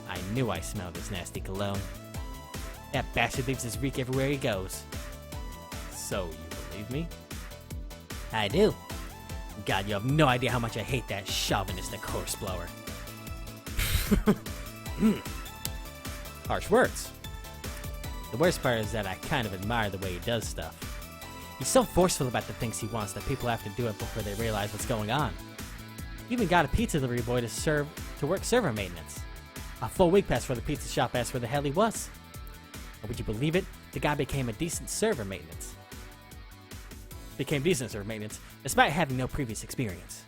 I knew I smelled this nasty cologne. That bastard leaves his reek everywhere he goes.
So, you believe me?
I do. God, you have no idea how much I hate that chauvinistic horseblower.
Harsh words.
The worst part is that I kind of admire the way he does stuff. He's so forceful about the things he wants that people have to do it before they realize what's going on. He even got a pizza delivery boy to work server maintenance. A full week passed before the pizza shop asked where the hell he was. And would you believe it? The guy became decent server maintenance, despite having no previous experience.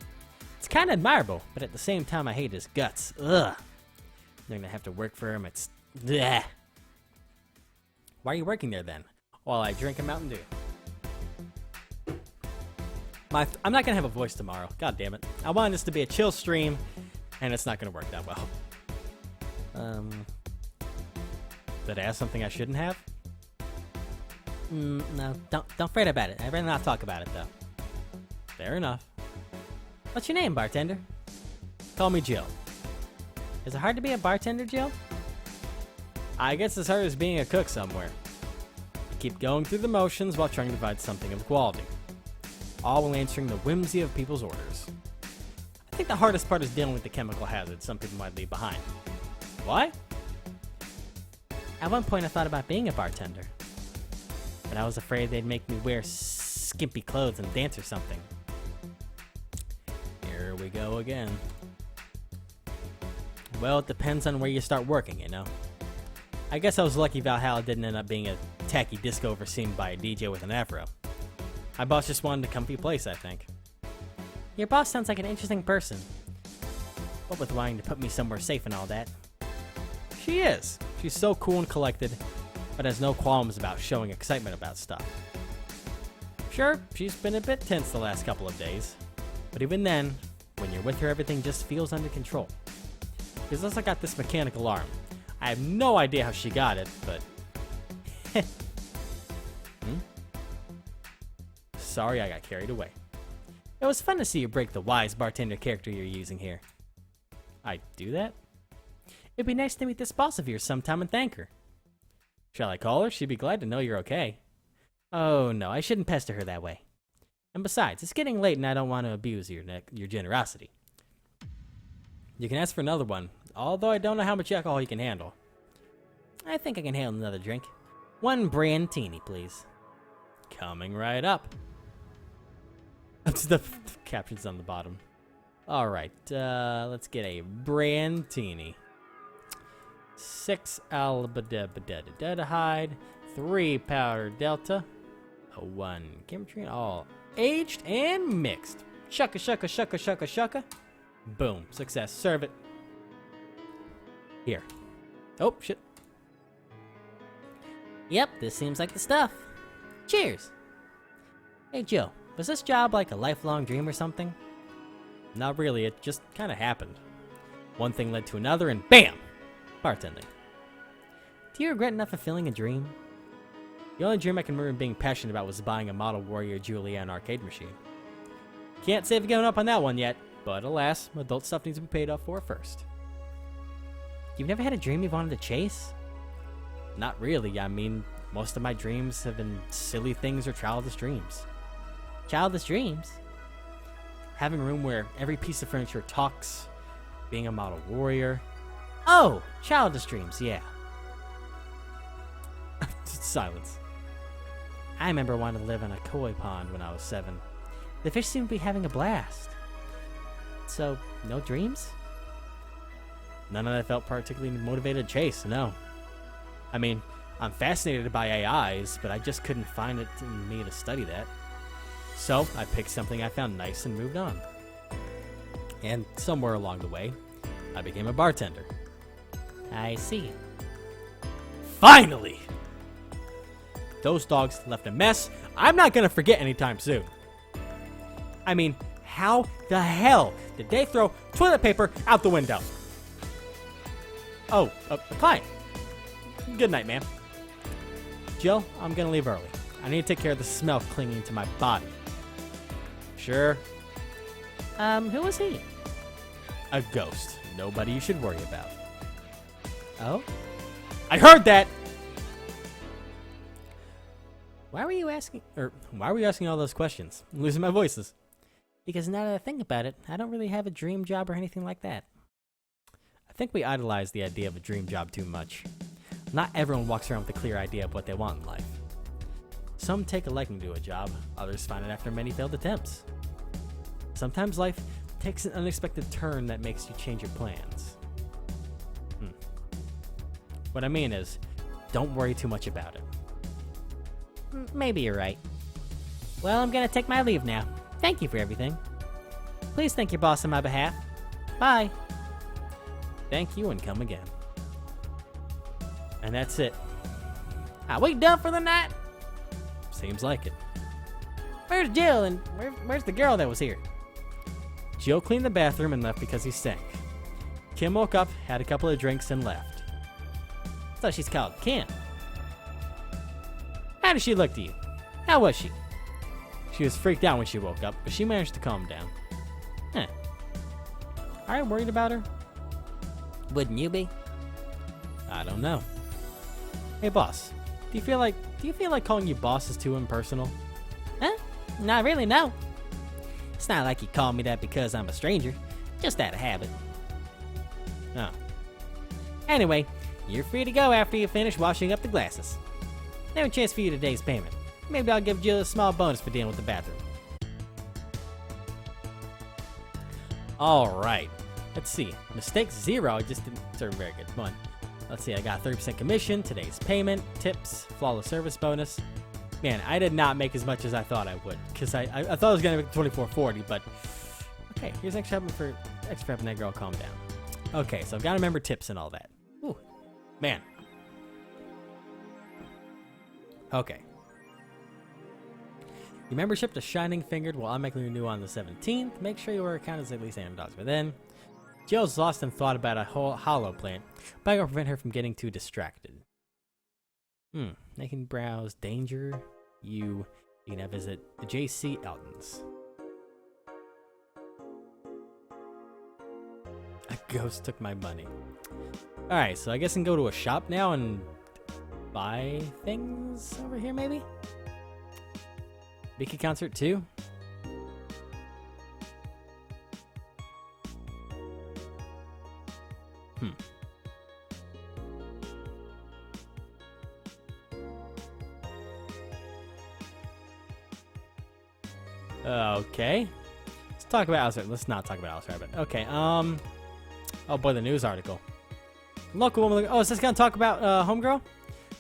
It's kind of admirable, but at the same time I hate his guts. Ugh.
You're gonna have to work for him. It's... Bleh. Why are you working there then? While I drink a Mountain Dew. I'm not gonna have a voice tomorrow. God damn it. I wanted this to be a chill stream, and it's not gonna work that well. Did I ask something I shouldn't have?
No, don't fret about it. I'd rather not talk about it, though.
Fair enough.
What's your name, bartender?
Call me Jill.
Is it hard to be a bartender, Jill?
I guess as hard as being a cook somewhere. You keep going through the motions while trying to provide something of quality, all while answering the whimsy of people's orders. I think the hardest part is dealing with the chemical hazards some people might leave behind. Why?
At one point I thought about being a bartender, but I was afraid they'd make me wear skimpy clothes and dance or something.
Here we go again. Well, it depends on where you start working, you know. I guess I was lucky Valhalla didn't end up being a tacky disco overseen by a DJ with an afro. My boss just wanted a comfy place, I think.
Your boss sounds like an interesting person. What with wanting to put me somewhere safe and all that.
She is. She's so cool and collected, but has no qualms about showing excitement about stuff. Sure, she's been a bit tense the last couple of days, but even then, when you're with her, everything just feels under control. She's also got this mechanical arm. I have no idea how she got it, but... Sorry, I got carried away. It was fun to see you break the wise bartender character you're using here. I do that?
It'd be nice to meet this boss of yours sometime and thank her.
Shall I call her? She'd be glad to know you're okay.
Oh no, I shouldn't pester her that way. And besides, it's getting late and I don't want to abuse your generosity.
You can ask for another one, although I don't know how much alcohol you can handle.
I think I can handle another drink. 1 brandtini, please.
Coming right up. The caption's on the bottom. Alright, let's get a brandtini. 6 aldehyde, 3 powder delta, a 1 chemistry, all aged and mixed. Shucka, shucka, shucka, shucka, shucka. Boom. Success. Serve it. Here. Oh, shit.
Yep, this seems like the stuff. Cheers. Hey, Jill, was this job like a lifelong dream or something?
Not really. It just kind of happened. One thing led to another, and BAM! Bartending.
Do you regret not fulfilling a dream?
The only dream I can remember being passionate about was buying a Model Warrior Julianne arcade machine. Can't say I've given up on that one yet, but alas, adult stuff needs to be paid off for first.
You've never had a dream you've wanted to chase?
Not really. I mean, most of my dreams have been silly things or childish dreams.
Childish dreams?
Having a room where every piece of furniture talks, being a model warrior.
Oh, childish dreams, yeah.
Silence.
I remember wanting to live in a koi pond when I was 7. The fish seemed to be having a blast. So, no dreams?
None of that felt particularly motivated to chase, no. I mean, I'm fascinated by AIs, but I just couldn't find it in me to study that. So, I picked something I found nice and moved on. And somewhere along the way, I became a bartender.
I see.
Finally! Those dogs left a mess I'm not gonna forget anytime soon. I mean, how the hell did they throw toilet paper out the window? Oh, a client. Good night, ma'am. Jill, I'm gonna leave early. I need to take care of the smell clinging to my body. Sure.
Who was he?
A ghost. Nobody you should worry about.
Oh?
I heard that!
Why were you asking
all those questions? I'm losing my voices.
Because now that I think about it, I don't really have a dream job or anything like that.
I think we idolize the idea of a dream job too much. Not everyone walks around with a clear idea of what they want in life. Some take a liking to a job, others find it after many failed attempts. Sometimes life takes an unexpected turn that makes you change your plans. What I mean is, don't worry too much about it.
Maybe you're right. Well, I'm gonna take my leave now. Thank you for everything. Please thank your boss on my behalf. Bye.
Thank you and come again. And that's it.
Are we done for the night?
Seems like it.
Where's Jill and where's the girl that was here?
Jill cleaned the bathroom and left because he stank. Kim woke up, had a couple of drinks, and left.
I thought she's called Kim.
How did she look to you? How was she? She was freaked out when she woke up, but she managed to calm down.
Huh.
Are you worried about her?
Wouldn't you be?
I don't know. Hey, boss. Do you feel like calling you boss is too impersonal?
Huh? Not really, no. It's not like you call me that because I'm a stranger. Just out of habit.
No.
Anyway, you're free to go after you finish washing up the glasses. No chance for you today's payment. Maybe I'll give Jill a small bonus for dealing with the bathroom.
Alright. Let's see. Mistake 0 just didn't serve very good. Come on. Let's see. I got 30% commission, today's payment, tips, flawless service bonus. Man, I did not make as much as I thought I would. Because I thought I was going to make $24.40, but... Okay, here's extra helping that girl calm down. Okay, so I've got to remember tips and all that. Ooh. Man. Okay. Your membership to Shining Fingered will automatically renew on the 17th. Make sure your account is at least $800 within. Jill's lost in thought about a whole hollow plant, but I'm going to prevent her from getting too distracted. They can browse Danger. You can now visit the J.C. Elton's. A ghost took my money. Alright, so I guess I can go to a shop now and buy things over here, maybe? Mickey concert too? Okay. Let's not talk about Alice Rabbit. Okay, oh boy, the news article. Local woman, is this gonna talk about, Homegirl?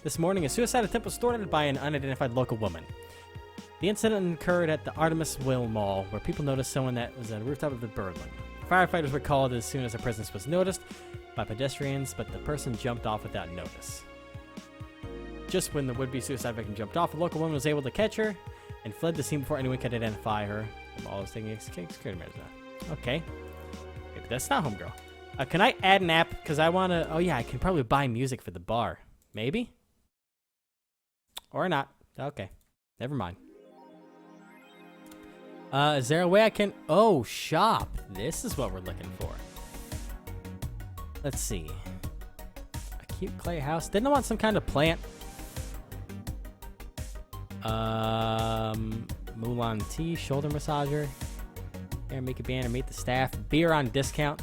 This morning, a suicide attempt was thwarted by an unidentified local woman. The incident occurred at the Artemis Will Mall, where people noticed someone that was on the rooftop of the Berlin. Firefighters were called as soon as her presence was noticed by pedestrians, but the person jumped off without notice. Just when the would-be suicide victim jumped off, a local woman was able to catch her and fled the scene before anyone could identify her. I'm always thinking security measures now. Okay. But that's not Homegirl. Can I add an app? Because I want to... Oh, yeah, I can probably buy music for the bar. Maybe? Or not. Okay. Never mind. Is there a way I can... Oh, shop. This is what we're looking for. Let's see. A cute clay house. Didn't I want some kind of plant? Mulan tea, shoulder massager. Hair, make a banner, meet the staff. Beer on discount.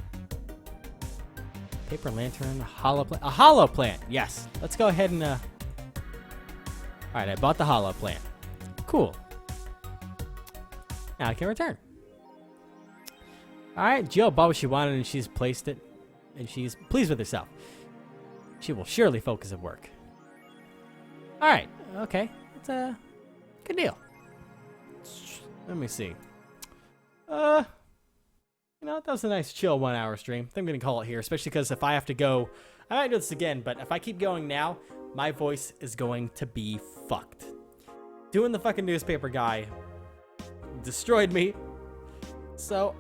Paper lantern, a hollow plant. A hollow plant! Yes. Let's go ahead and, Alright, I bought the hollow plant. Cool. Now I can return. Alright, Jill bought what she wanted and she's placed it. And she's pleased with herself. She will surely focus at work. Alright, okay. It's a good deal. Let me see. You know, that was a nice chill 1 hour stream. I think I'm going to call it here, especially because if I have to go, I might do this again, but if I keep going now, my voice is going to be fucked. Doing the fucking newspaper guy destroyed me. So,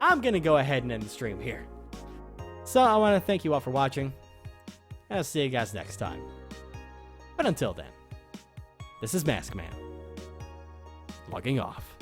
I'm going to go ahead and end the stream here. So, I want to thank you all for watching. And I'll see you guys next time. But until then, this is MaskMan. Logging off.